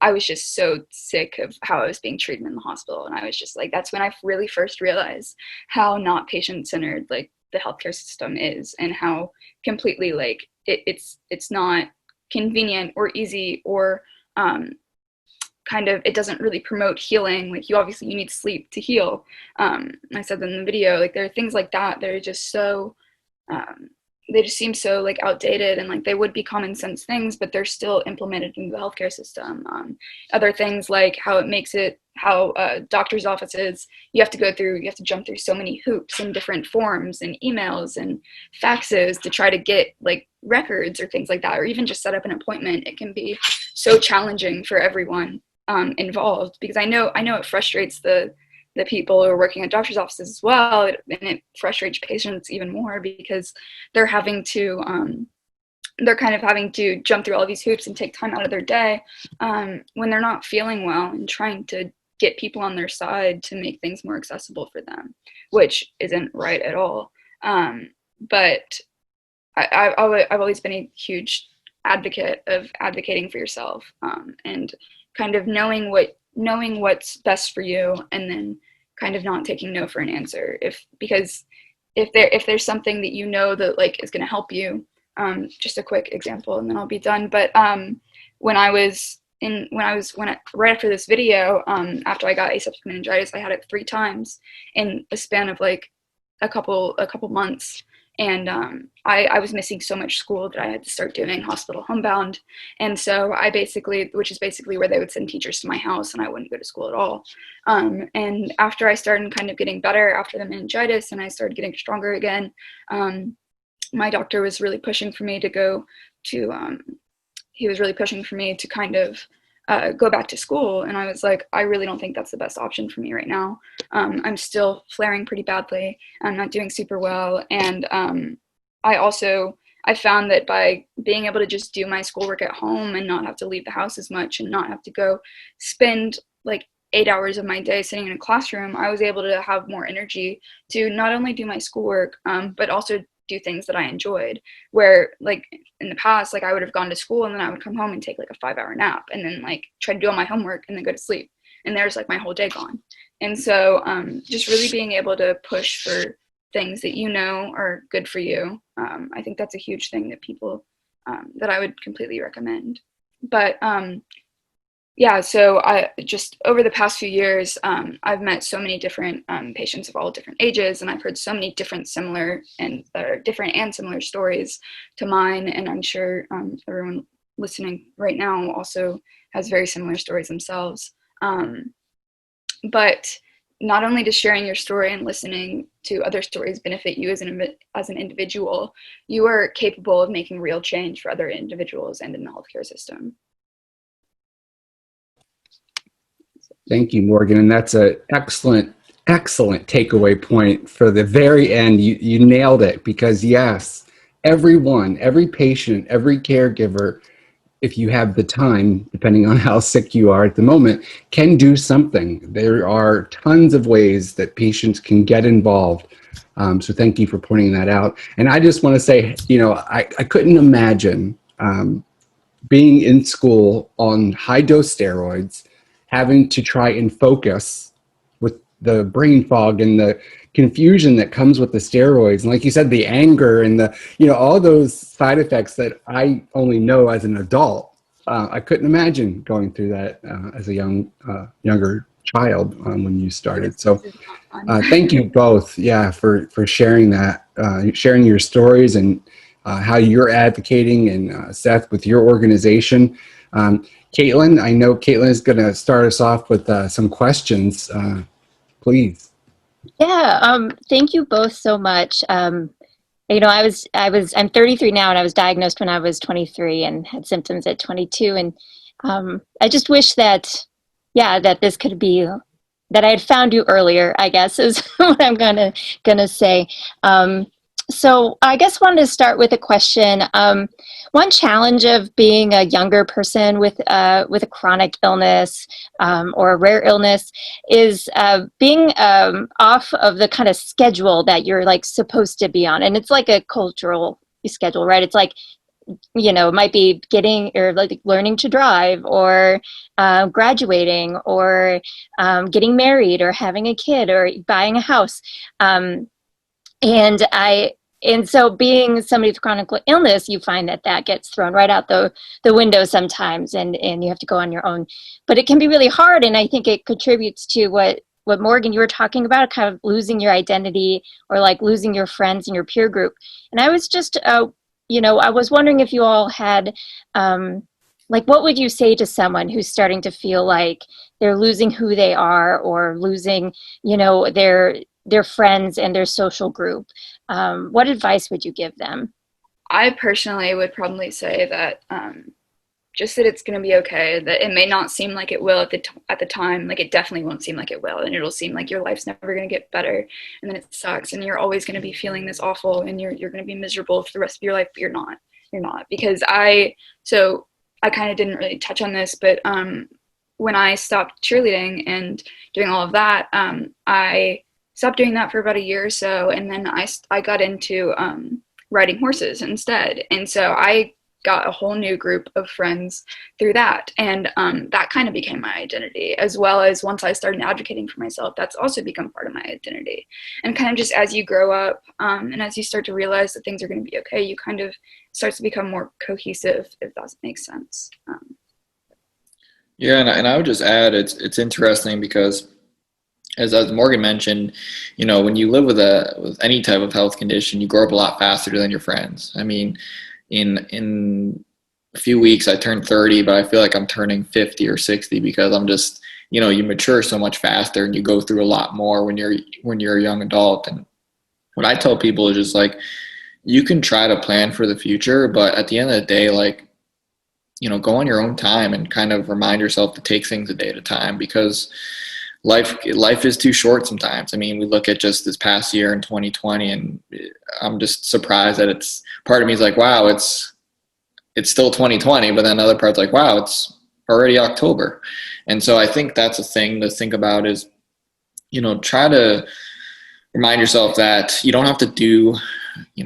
I was just so sick of how I was being treated in the hospital. And I was just like, that's when I really first realized how not patient-centered like the healthcare system is, and how completely like it's not convenient or easy, or kind of, it doesn't really promote healing. Like you need sleep to heal. I said in the video, like there are things like that that are just so they just seem so like outdated, and like they would be common sense things, but they're still implemented into the healthcare system. Other things like how doctors' offices, you have to jump through so many hoops and different forms and emails and faxes to try to get like records or things like that, or even just set up an appointment. It can be so challenging for everyone involved, because I know it frustrates the people who are working at doctors' offices as well, and it frustrates patients even more because they're having to they're kind of having to jump through all these hoops and take time out of their day when they're not feeling well, and trying to get people on their side to make things more accessible for them, which isn't right at all. But I've always been a huge advocate of advocating for yourself and kind of knowing what's best for you, and then kind of not taking no for an answer. Because if there's something that that like is going to help you, just a quick example and then I'll be done. But right after this video, after I got aseptic meningitis, I had it 3 times in a span of like a couple months. And I was missing so much school that I had to start doing hospital homebound. And so I basically, which is basically where they would send teachers to my house and I wouldn't go to school at all. And after I started kind of getting better after the meningitis and I started getting stronger again, my doctor was really pushing for me to go to, he was really pushing for me to kind of go back to school. And I was like, I really don't think that's the best option for me right now. I'm still flaring pretty badly. I'm not doing super well. And I found that by being able to just do my schoolwork at home and not have to leave the house as much and not have to go spend like 8 hours of my day sitting in a classroom, I was able to have more energy to not only do my schoolwork, but also do things that I enjoyed, where like in the past, like I would have gone to school and then I would come home and take like a 5-hour nap and then like try to do all my homework and then go to sleep. And there's like my whole day gone. And so just really being able to push for things that you know are good for you. I think that's a huge thing that people, that I would completely recommend. But yeah, so I just over the past few years, I've met so many different patients of all different ages, and I've heard so many different similar and similar stories to mine. And I'm sure everyone listening right now also has very similar stories themselves. But not only does sharing your story and listening to other stories benefit you as an individual, you are capable of making real change for other individuals and in the healthcare system. Thank you, Morgan. And that's an excellent takeaway point for the very end. You nailed it, because yes, everyone, every patient, every caregiver, if you have the time, depending on how sick you are at the moment, can do something. There are tons of ways that patients can get involved. So thank you for pointing that out. And I just want to say, I couldn't imagine being in school on high-dose steroids, having to try and focus with the brain fog and the confusion that comes with the steroids. And like you said, the anger and all those side effects that I only know as an adult. I couldn't imagine going through that as a younger child when you started. So thank you both, for sharing that, sharing your stories and how you're advocating, and Seth, with your organization. Caitlin, I know Caitlin is going to start us off with some questions. Please. Yeah, thank you both so much. I'm 33 now, and I was diagnosed when I was 23 and had symptoms at 22. And I just wish that this could be, that I had found you earlier, I guess, is what I'm gonna say. So I guess wanted to start with a question. One challenge of being a younger person with a chronic illness or a rare illness is being off of the kind of schedule that you're like supposed to be on, and it's like a cultural schedule, right? It's like, it might be getting or like learning to drive, or graduating, or getting married, or having a kid, or buying a house. And so being somebody with chronic illness, you find that gets thrown right out the window sometimes, and you have to go on your own. But it can be really hard, and I think it contributes to what Morgan, you were talking about, kind of losing your identity, or like losing your friends and your peer group. And I was just, I was wondering if you all had, what would you say to someone who's starting to feel like they're losing who they are, or losing, their friends and their social group? What advice would you give them? I personally would probably say that just that it's going to be okay, that it may not seem like it will at the time. Like, it definitely won't seem like it will, and it'll seem like your life's never going to get better, and then it sucks, and you're always going to be feeling this awful, and you're going to be miserable for the rest of your life. But you're not, because I kind of didn't really touch on this, but when I stopped cheerleading and doing all of that, I stopped doing that for about a year or so, and then I got into riding horses instead. And so I got a whole new group of friends through that, and that kind of became my identity, as well as once I started advocating for myself, that's also become part of my identity. And kind of just as you grow up, and as you start to realize that things are going to be okay, you kind of starts to become more cohesive, if that makes sense. Yeah, and I would just add, it's interesting because as Morgan mentioned, when you live with any type of health condition, you grow up a lot faster than your friends. I mean, in a few weeks I turned 30, but I feel like I'm turning 50 or 60 because I'm just, you mature so much faster and you go through a lot more when you're a young adult. And what I tell people is just like, you can try to plan for the future, but at the end of the day, like, go on your own time and kind of remind yourself to take things a day at a time, because life is too short sometimes. I mean, we look at just this past year in 2020, and I'm just surprised that part of me is like, wow, it's still 2020, but then other parts like, wow, it's already October. And so I think that's a thing to think about is, try to remind yourself that you don't have to do,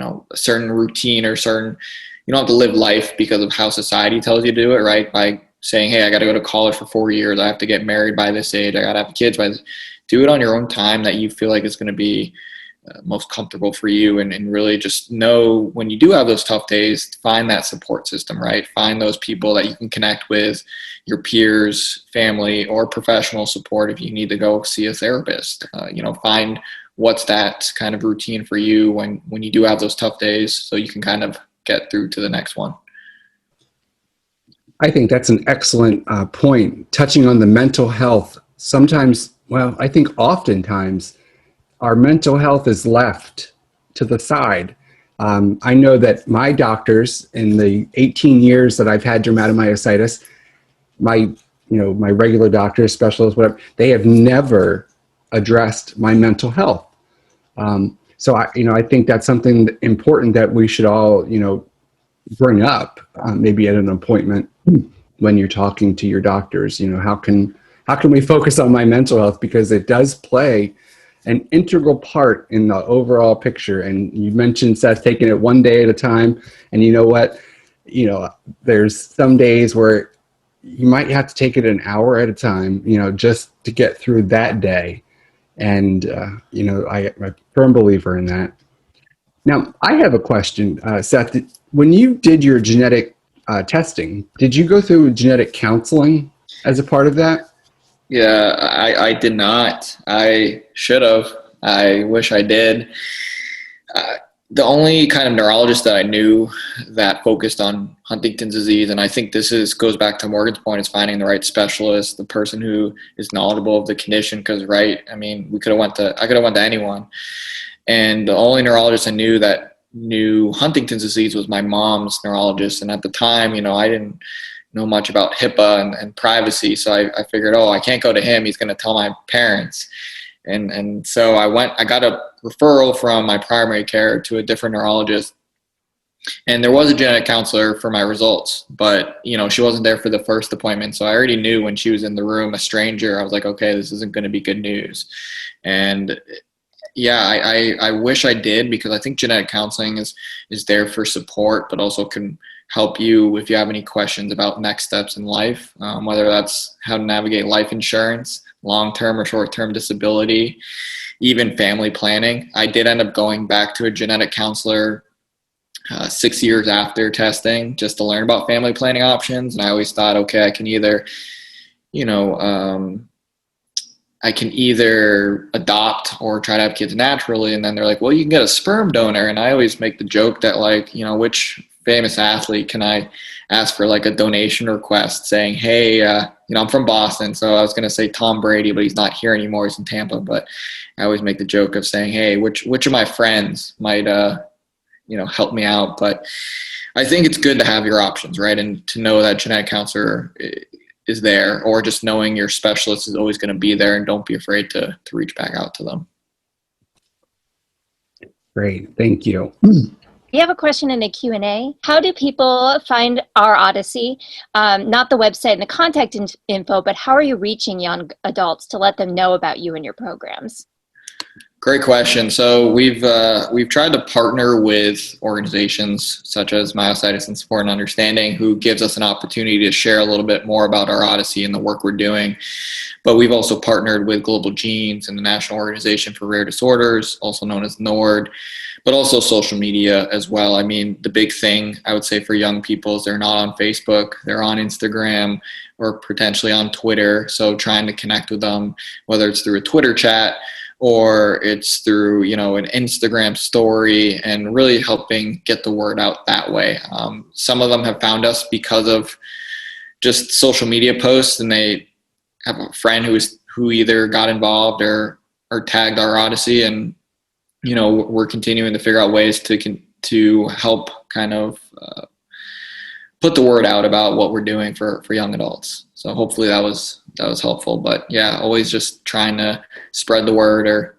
a certain routine or you don't have to live life because of how society tells you to do it, right? By saying, hey, I got to go to college for 4 years. I have to get married by this age. I got to have kids by this. Do it on your own time that you feel like is going to be most comfortable for you, and really just know when you do have those tough days, find that support system, right? Find those people that you can connect with, your peers, family, or professional support if you need to go see a therapist. Find what's that kind of routine for you when you do have those tough days, so you can kind of get through to the next one. I think that's an excellent point, touching on the mental health. Sometimes, I think oftentimes, our mental health is left to the side. I know that my doctors, in the 18 years that I've had dermatomyositis, my regular doctors, specialists, whatever, they have never addressed my mental health. So I think that's something important that we should all, bring up, maybe at an appointment when you're talking to your doctors. How can we focus on my mental health, because it does play an integral part in the overall picture. And you mentioned, Seth, taking it one day at a time. And you know what? There's some days where you might have to take it an hour at a time, just to get through that day. And, I'm a firm believer in that. Now, I have a question, Seth. When you did your genetic testing, did you go through genetic counseling as a part of that? Yeah, I did not. I should have. I wish I did. The only kind of neurologist that I knew that focused on Huntington's disease, and I think goes back to Morgan's point, is finding the right specialist, the person who is knowledgeable of the condition. Because, right, I mean, I could have went to anyone, and the only neurologist I knew that knew Huntington's disease was my mom's neurologist. And at the time, I didn't know much about HIPAA and privacy, so I figured, I can't go to him. He's going to tell my parents. And so I got a referral from my primary care to a different neurologist, and there was a genetic counselor for my results, but she wasn't there for the first appointment. So I already knew when she was in the room, a stranger, I was like, okay, this isn't going to be good news. And yeah, I wish I did, because I think genetic counseling is there for support, but also can help you if you have any questions about next steps in life, whether that's how to navigate life insurance, long-term or short-term disability, even family planning. I did end up going back to a genetic counselor 6 years after testing, just to learn about family planning options. And I always thought, okay, I can either, adopt or try to have kids naturally. And then they're like, well, you can get a sperm donor. And I always make the joke that, like, which famous athlete can I ask for like a donation request saying, hey, I'm from Boston, so I was going to say Tom Brady, but he's not here anymore. He's in Tampa. But I always make the joke of saying, hey, which of my friends might, help me out. But I think it's good to have your options, right? And to know that genetic counselor is there, or just knowing your specialist is always going to be there, and don't be afraid to reach back out to them. Great. Thank you. We have a question in the Q&A. How do people find our Odyssey? Not the website and the contact info, but how are you reaching young adults to let them know about you and your programs? Great question. So we've tried to partner with organizations such as Myositis and Support and Understanding, who gives us an opportunity to share a little bit more about our Odyssey and the work we're doing. But we've also partnered with Global Genes and the National Organization for Rare Disorders, also known as NORD, but also social media as well. I mean, the big thing I would say for young people is they're not on Facebook, they're on Instagram or potentially on Twitter. So trying to connect with them, whether it's through a Twitter chat or it's through, an Instagram story, and really helping get the word out that way. Some of them have found us because of just social media posts, and they have a friend who either got involved or tagged our Odyssey, and we're continuing to figure out ways to help kind of put the word out about what we're doing for young adults. So hopefully that was helpful. But yeah, always just trying to spread the word, or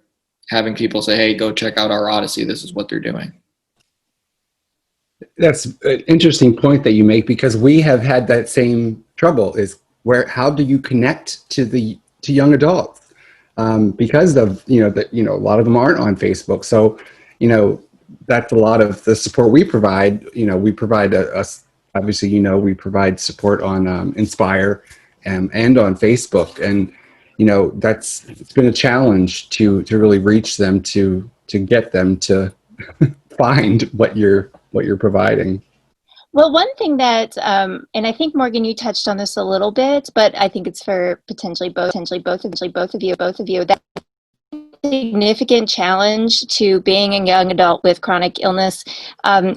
having people say, hey, go check out our Odyssey. This is what they're doing. That's an interesting point that you make, because we have had that same trouble, is how do you connect to young adults? Because of, a lot of them aren't on Facebook. So, that's a lot of the support we provide. We provide obviously, we provide support on Inspire and on Facebook. And, it's been a challenge to really reach them, to get them to find what you're providing. Well, one thing that, and I think, Morgan, you touched on this a little bit, but I think it's for potentially both of you, that significant challenge to being a young adult with chronic illness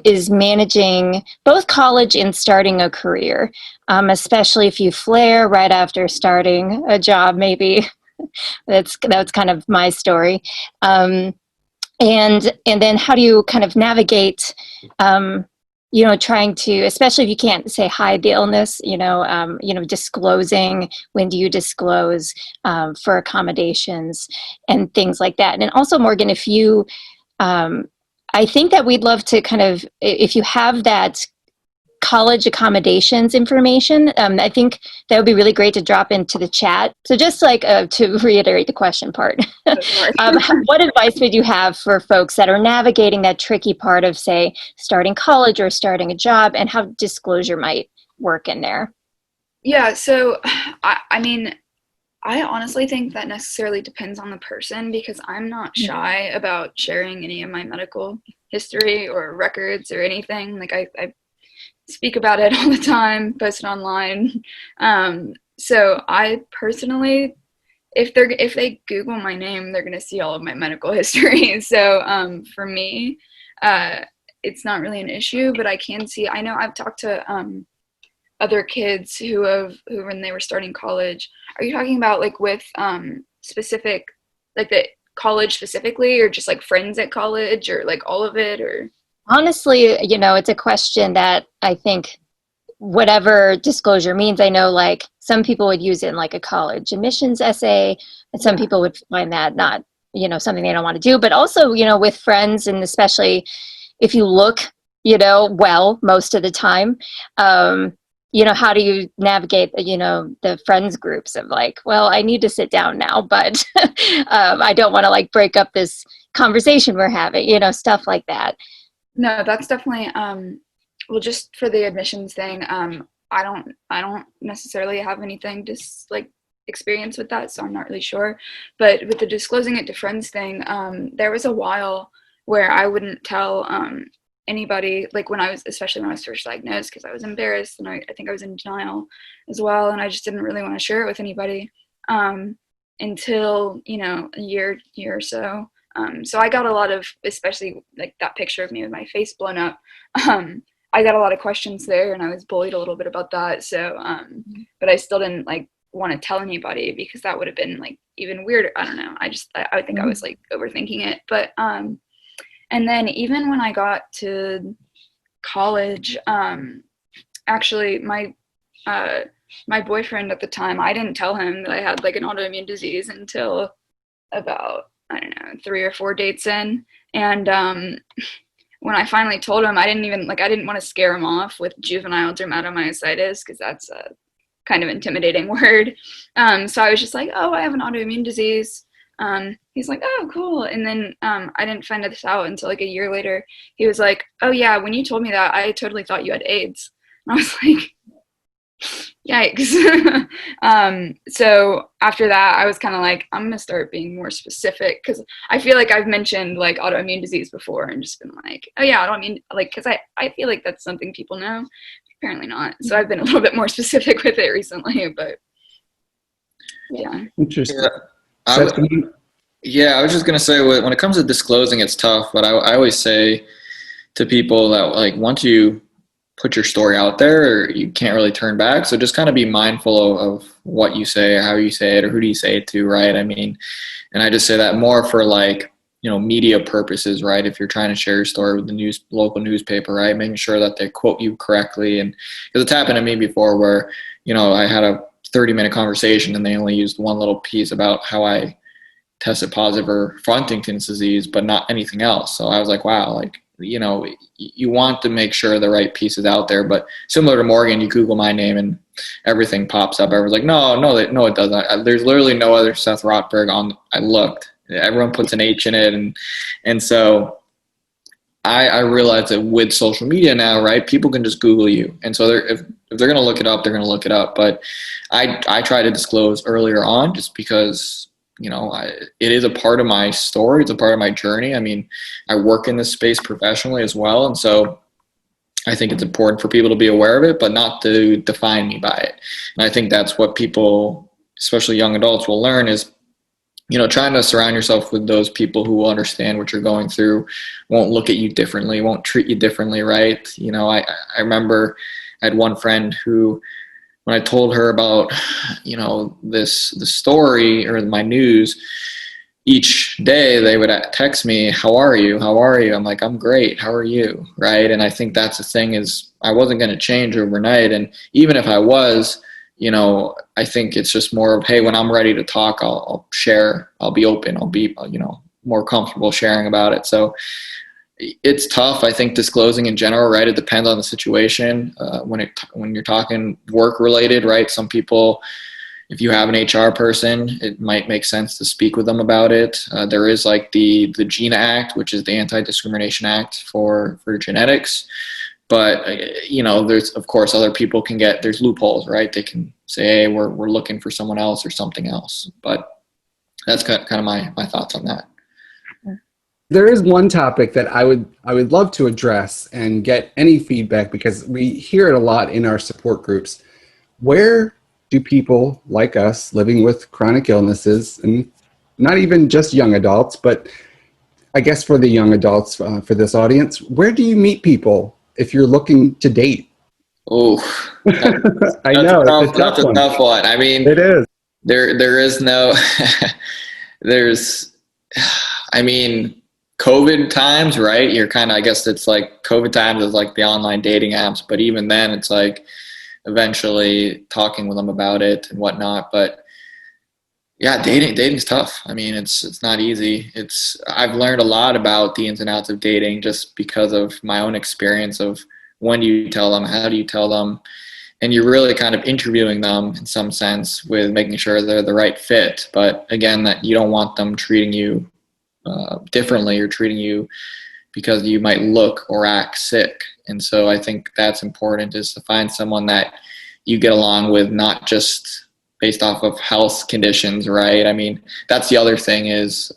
is managing both college and starting a career, especially if you flare right after starting a job, maybe. That's kind of my story. And then how do you kind of navigate, trying to, especially if you can't say hide the illness, disclosing, when do you disclose for accommodations and things like that. And also, Morgan, if you, I think that we'd love to kind of, if you have that college accommodations information, I think that would be really great to drop into the chat. So just like to reiterate the question part, what advice would you have for folks that are navigating that tricky part of, say, starting college or starting a job, and how disclosure might work in there? Yeah, so I mean, I honestly think that necessarily depends on the person, because I'm not shy about sharing any of my medical history or records or anything. Like I speak about it all the time, post it online. So I personally, if they Google my name, they're gonna see all of my medical history. So for me, it's not really an issue, but I know I've talked to other kids who when they were starting college. Are you talking about like with specific, like the college specifically, or just like friends at college, or like all of it, or? Honestly, it's a question that I think, whatever disclosure means, I know like some people would use it in like a college admissions essay, and some people would find that not, something they don't want to do. But also, with friends, and especially if you look, well, most of the time, how do you navigate, the friends groups of like, well, I need to sit down now, but I don't want to like break up this conversation we're having, stuff like that. No, that's definitely, well, just for the admissions thing, I don't necessarily have anything to like experience with that, so I'm not really sure. But with the disclosing it to friends thing, there was a while where I wouldn't tell anybody, like especially when I was first diagnosed, because I was embarrassed, and I think I was in denial as well, and I just didn't really want to share it with anybody until, a year or so. So I got a lot of, especially like that picture of me with my face blown up, I got a lot of questions there, and I was bullied a little bit about that. So, but I still didn't like want to tell anybody, because that would have been like even weirder. I don't know. I think I was like overthinking it. But, and then even when I got to college, actually my boyfriend at the time, I didn't tell him that I had like an autoimmune disease until about, I don't know, 3 or 4 dates in. And when I finally told him, I didn't want to scare him off with juvenile dermatomyositis, because that's a kind of intimidating word. So I was just like, oh, I have an autoimmune disease. He's he's like, oh, cool. And then I didn't find this out until like a year later. He was like, oh yeah, when you told me that, I totally thought you had AIDS. And I was like, yikes. So after that, I was kind of like, I'm gonna start being more specific, because I feel like I've mentioned like autoimmune disease before and just been like, oh yeah, autoimmune, like, because I feel like that's something people know. Apparently not. So I've been a little bit more specific with it recently, but yeah. Interesting. Yeah, I was just gonna say, when it comes to disclosing, it's tough. But I always say to people that, like, once you put your story out there, you can't really turn back. So just kind of be mindful of what you say, how you say it, or who do you say it to, right? I mean, and I just say that more for, like, media purposes, right? If you're trying to share your story with the local newspaper, right, making sure that they quote you correctly. And because it's happened to me before where, I had a 30-minute conversation and they only used one little piece about how I tested positive for Huntington's disease, but not anything else. So I was like, wow, like, you want to make sure the right piece is out there. But similar to Morgan, you Google my name and everything pops up. Everyone's like, no, it doesn't. There's literally no other Seth Rotberg on. I looked. Everyone puts an H in it, and so I realize that with social media now, right, people can just Google you, and so if they're going to look it up, they're going to look it up. But I try to disclose earlier on, just because it is a part of my story. It's a part of my journey. I mean, I work in this space professionally as well, and so I think it's important for people to be aware of it, but not to define me by it. And I think that's what people, especially young adults, will learn is, trying to surround yourself with those people who will understand what you're going through, won't look at you differently, won't treat you differently, right? I remember I had one friend who, when I told her about, the story or my news, each day they would text me, how are you? How are you? I'm like, I'm great. How are you? Right. And I think that's the thing, is I wasn't going to change overnight. And even if I was, I think it's just more of, hey, when I'm ready to talk, I'll share, I'll be open, I'll be, more comfortable sharing about it. So it's tough, I think, disclosing in general, right? It depends on the situation. When you're talking work related, right? Some people, if you have an HR person, it might make sense to speak with them about it. There is like the GINA Act, which is the Anti-Discrimination Act for genetics. But, there's, of course, other people there's loopholes, right? They can say, hey, we're looking for someone else or something else. But that's kind of my thoughts on that. There is one topic that I would love to address and get any feedback, because we hear it a lot in our support groups. Where do people like us living with chronic illnesses, and not even just young adults, but I guess for the young adults, for this audience, where do you meet people if you're looking to date? Oh, I know, that's a tough one. I mean, it is. There is no, COVID times, right? You're kind of, I guess it's like COVID times is like the online dating apps, but even then it's like eventually talking with them about it and whatnot. But yeah, dating's tough. I mean, it's not easy. I've learned a lot about the ins and outs of dating just because of my own experience of when do you tell them, how do you tell them, and you're really kind of interviewing them in some sense with making sure they're the right fit. But again, that you don't want them treating you differently or treating you because you might look or act sick. And so I think that's important, is to find someone that you get along with, not just based off of health conditions, right? I mean, that's the other thing is,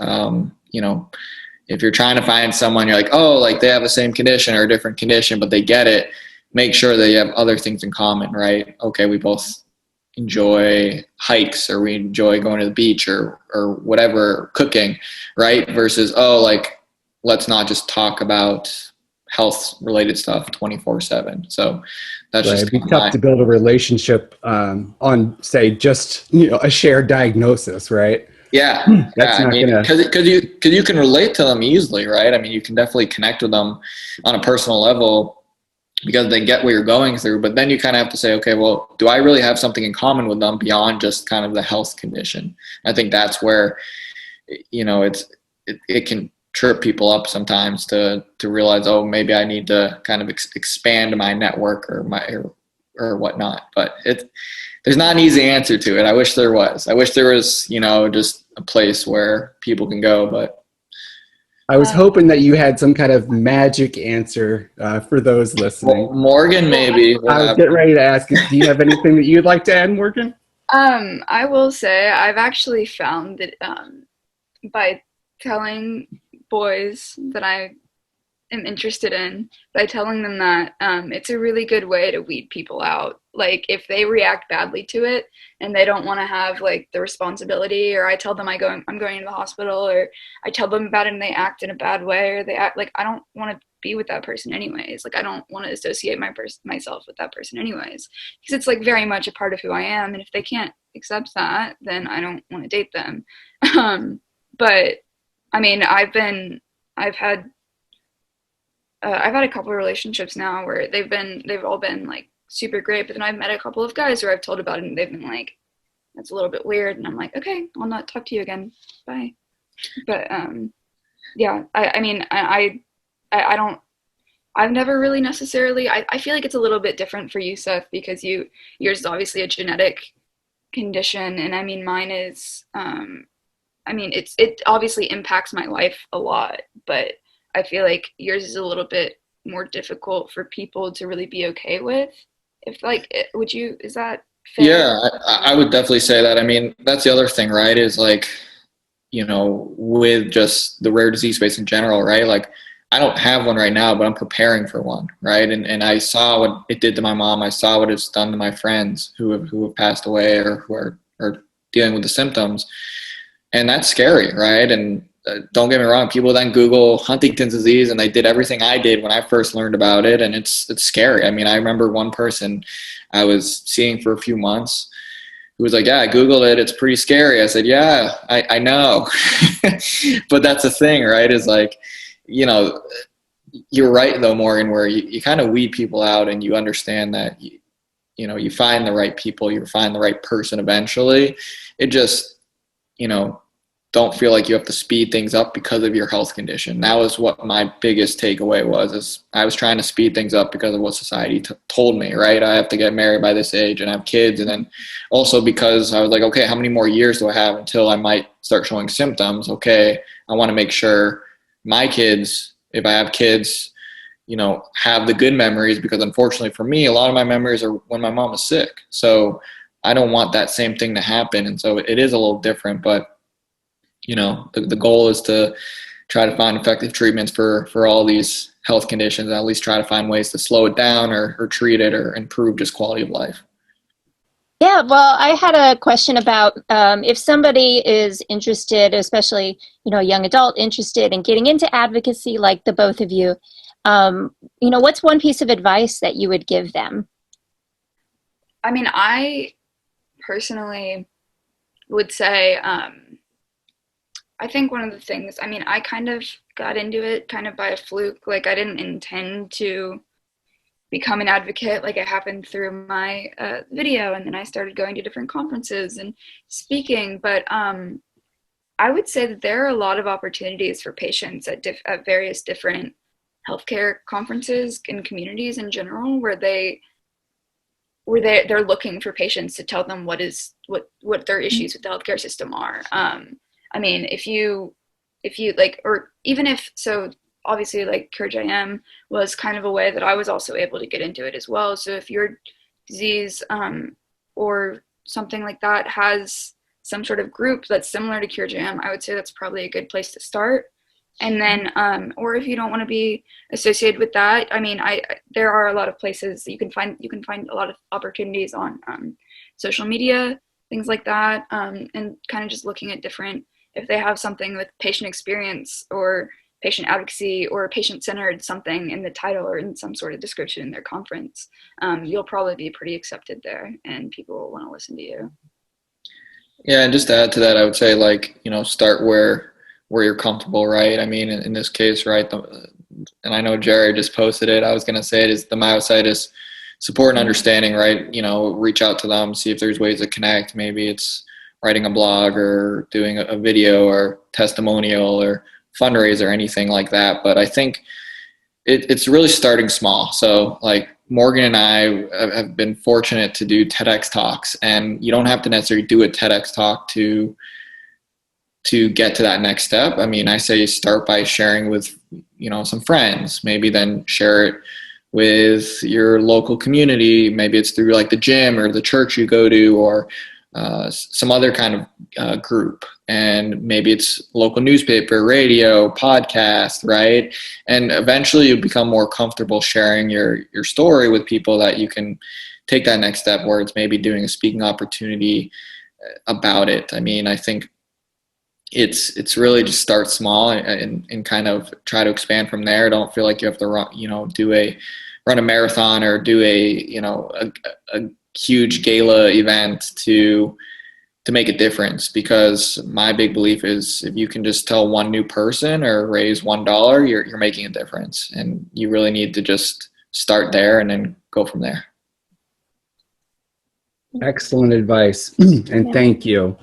if you're trying to find someone, you're like, oh, like they have the same condition or a different condition, but they get it, make sure that you have other things in common, right? Okay, we both enjoy hikes, or we enjoy going to the beach, or whatever, cooking, right? Versus, oh, like, let's not just talk about health related stuff 24/7. So that's right. just It'd be tough to build a relationship on, say, just a shared diagnosis, right? Yeah, That's not gonna, because you can relate to them easily, right? I mean, you can definitely connect with them on a personal level because they get what you're going through. But then you kind of have to say, okay, well, do I really have something in common with them beyond just kind of the health condition? I think that's where, it can trip people up sometimes to realize, oh, maybe I need to kind of expand my network or whatnot. But there's not an easy answer to it. I wish there was. I wish there was, just a place where people can go, but I was hoping that you had some kind of magic answer for those listening. well, Morgan, maybe. I was getting ready to ask, do you have anything that you'd like to add, Morgan? I will say I've actually found that by telling boys that I am interested in, by telling them that it's a really good way to weed people out. Like if they react badly to it and they don't want to have like the responsibility, or I tell them I'm going to the hospital, or I tell them about it and they act in a bad way, or they act like I don't want to be with that person anyways. Like I don't want to associate myself with that person anyways, because it's like very much a part of who I am. And if they can't accept that, then I don't want to date them. But I mean, I've had a couple of relationships now where they've all been like super great, but then I've met a couple of guys where I've told about it and they've been like, that's a little bit weird, and I'm like, okay, I'll not talk to you again, bye. But yeah, I mean, I don't, I've never really necessarily, I feel like it's a little bit different for you, Seth, because yours is obviously a genetic condition, and I mean mine is I mean it obviously impacts my life a lot, but I feel like yours is a little bit more difficult for people to really be okay with. If like, is that fair? Yeah, I would definitely say that. I mean, that's the other thing, right? Is like, you know, with just the rare disease space in general, right? Like, I don't have one right now, but I'm preparing for one, right? And I saw what it did to my mom. I saw what it's done to my friends who have passed away or who are dealing with the symptoms, and that's scary, right? And don't get me wrong, people then Google Huntington's disease and they did everything I did when I first learned about it, and it's scary. I mean, I remember one person I was seeing for a few months who was like, yeah, I Googled it, it's pretty scary. I said, yeah, I know. But that's the thing, right? Is like, you know, you're right though, Morgan, where you kind of weed people out and you understand that, you know, you find the right people, you find the right person eventually. It just, you know, don't feel like you have to speed things up because of your health condition. That was what my biggest takeaway was, is I was trying to speed things up because of what society told me, right? I have to get married by this age and have kids. And then also because I was like, okay, how many more years do I have until I might start showing symptoms? Okay, I want to make sure my kids, if I have kids, you know, have the good memories, because unfortunately for me, a lot of my memories are when my mom was sick. So I don't want that same thing to happen. And so it is a little different, but you know, the goal is to try to find effective treatments for all these health conditions, and at least try to find ways to slow it down or treat it or improve just quality of life. Yeah, well, I had a question about if somebody is interested, especially, you know, a young adult interested in getting into advocacy like the both of you, you know, what's one piece of advice that you would give them? I mean, I personally would say, I think one of the things, I mean, I kind of got into it kind of by a fluke. Like, I didn't intend to become an advocate. Like, it happened through my video, and then I started going to different conferences and speaking. But I would say that there are a lot of opportunities for patients at various different healthcare conferences and communities in general, where they're looking for patients to tell them what their issues with the healthcare system are. I mean, if you like, or even if, so obviously like CureJM was kind of a way that I was also able to get into it as well. So if your disease or something like that has some sort of group that's similar to CureJM, I would say that's probably a good place to start. And then, or if you don't want to be associated with that, I mean, there are a lot of places that you can find a lot of opportunities on social media, things like that, and kind of just looking at different, if they have something with patient experience or patient advocacy or patient-centered something in the title or in some sort of description in their conference, you'll probably be pretty accepted there, and people will want to listen to you. Yeah, and just to add to that, I would say, like, you know, start where you're comfortable, right? I mean, in this case, right, and I know Jerry just posted it, I was going to say it is the Myositis support and understanding, right? You know, reach out to them, see if there's ways to connect. Maybe it's writing a blog or doing a video or testimonial or fundraiser or anything like that. But I think it's really starting small. So like Morgan and I have been fortunate to do TEDx talks, and you don't have to necessarily do a TEDx talk to to get to that next step, I mean, I say start by sharing with, some friends, maybe then share it with your local community. Maybe it's through like the gym or the church you go to, or some other kind of group. And maybe it's local newspaper, radio, podcast, right? And eventually you become more comfortable sharing your story with people that you can take that next step, where it's maybe doing a speaking opportunity about it. I mean, I think it's really just start small and kind of try to expand from there. Don't feel like you have to run a marathon or do a huge gala event to make a difference, because my big belief is if you can just tell one new person or raise $1, you're making a difference, and you really need to just start there and then go from there. Excellent advice, and thank you.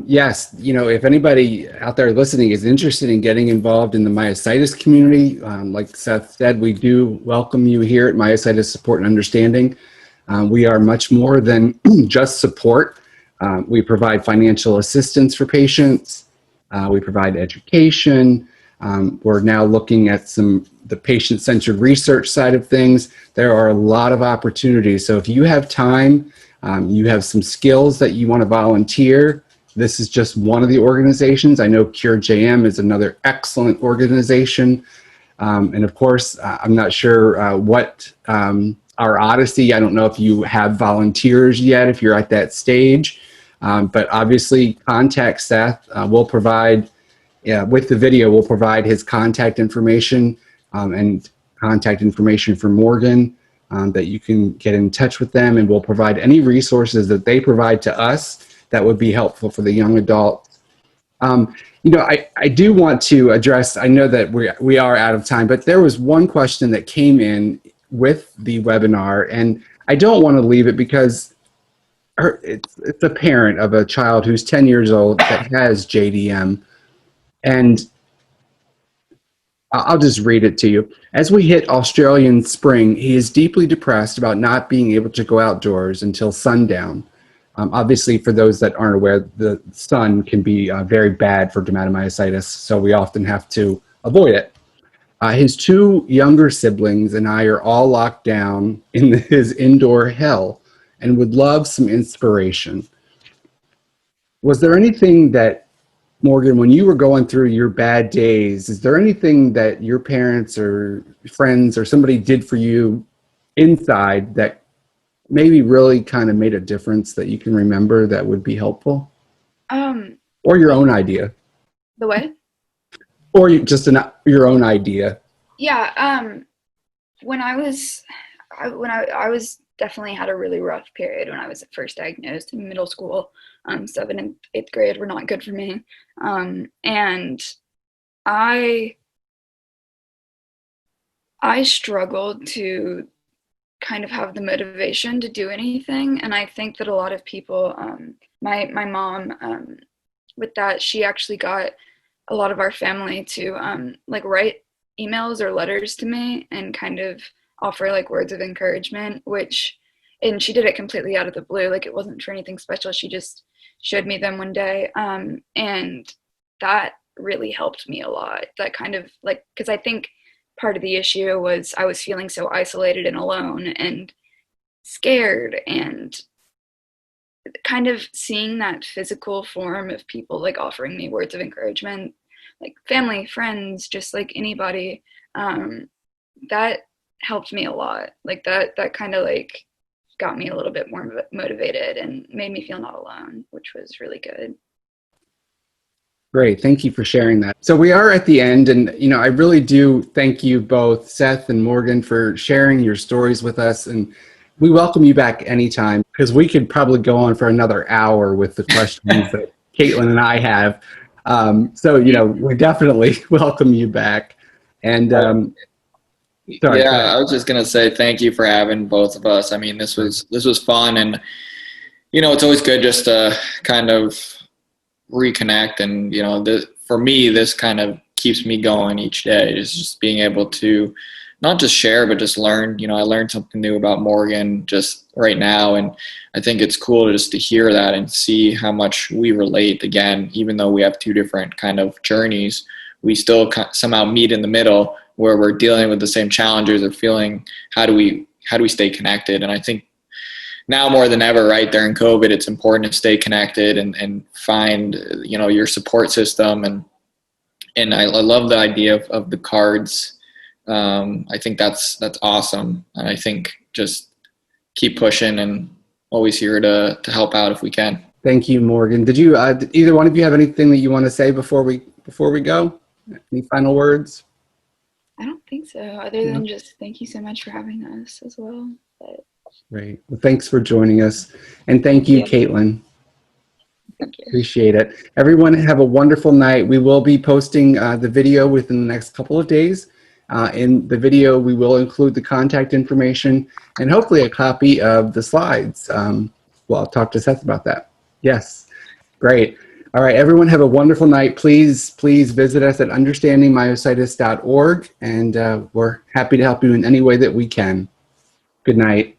Yes, if anybody out there listening is interested in getting involved in the myositis community, like Seth said, we do welcome you here at Myositis Support and Understanding. We are much more than just support. We provide financial assistance for patients. We provide education. We're now looking at the patient-centered research side of things. There are a lot of opportunities. So if you have time, you have some skills that you want to volunteer, this is just one of the organizations. I know Cure JM is another excellent organization. And of course, I'm not sure what our Odyssey, I don't know if you have volunteers yet, if you're at that stage. But obviously, contact Seth. We'll provide, with the video, we'll provide his contact information and contact information for Morgan, that you can get in touch with them, and we'll provide any resources that they provide to us that would be helpful for the young adults. I do want to address, I know that we are out of time, but there was one question that came in with the webinar, and I don't want to leave it because it's a parent of a child who's 10 years old that has JDM, and I'll just read it to you. As we hit Australian spring, he is deeply depressed about not being able to go outdoors until sundown. Obviously, for those that aren't aware, the sun can be very bad for dermatomyositis, so we often have to avoid it. His two younger siblings and I are all locked down in his indoor hell and would love some inspiration. Was there anything that, Morgan, when you were going through your bad days, is there anything that your parents or friends or somebody did for you inside that maybe really kind of made a difference that you can remember that would be helpful? Or your own idea. The what? Or your own idea. Yeah. When I was definitely had a really rough period when I was first diagnosed in middle school. 7th and 8th grade were not good for me. And I struggled to kind of have the motivation to do anything. And I think that a lot of people, my mom, with that, she actually got a lot of our family to write emails or letters to me and kind of offer like words of encouragement, and she did it completely out of the blue. Like, it wasn't for anything special. She just showed me them one day. And that really helped me a lot. That kind of because I think part of the issue was I was feeling so isolated and alone and scared, and kind of seeing that physical form of people like offering me words of encouragement, like family, friends, just like anybody, that helped me a lot. Like that kind of like got me a little bit more motivated and made me feel not alone, which was really good. Great. Thank you for sharing that. So we are at the end, and I really do thank you both, Seth and Morgan, for sharing your stories with us. And we welcome you back anytime, because we could probably go on for another hour with the questions that Caitlin and I have. So we definitely welcome you back. And sorry, yeah, I was just gonna say thank you for having both of us. I mean, this was fun, and it's always good just to kind of reconnect, and for me, this kind of keeps me going each day, is just being able to not just share, but just learn. I learned something new about Morgan just right now. And I think it's cool just to hear that and see how much we relate. Again, even though we have two different kind of journeys, we still somehow meet in the middle where we're dealing with the same challenges or feeling how do we stay connected. And I think now more than ever, right, during COVID, it's important to stay connected and find, your support system. And I love the idea of the cards. I think that's awesome. And I think just keep pushing and always here to help out if we can. Thank you, Morgan. Did you, either one of you have anything that you want to say before we go? Any final words? I don't think so, other than just thank you so much for having us as well. But Great. Well, thanks for joining us. And thank you, Caitlin. thank you. Appreciate it. Everyone have a wonderful night. We will be posting the video within the next couple of days. In the video, we will include the contact information and hopefully a copy of the slides. Well, I'll talk to Seth about that. Yes. Great. All right, everyone have a wonderful night. Please visit us at understandingmyositis.org, and we're happy to help you in any way that we can. Good night.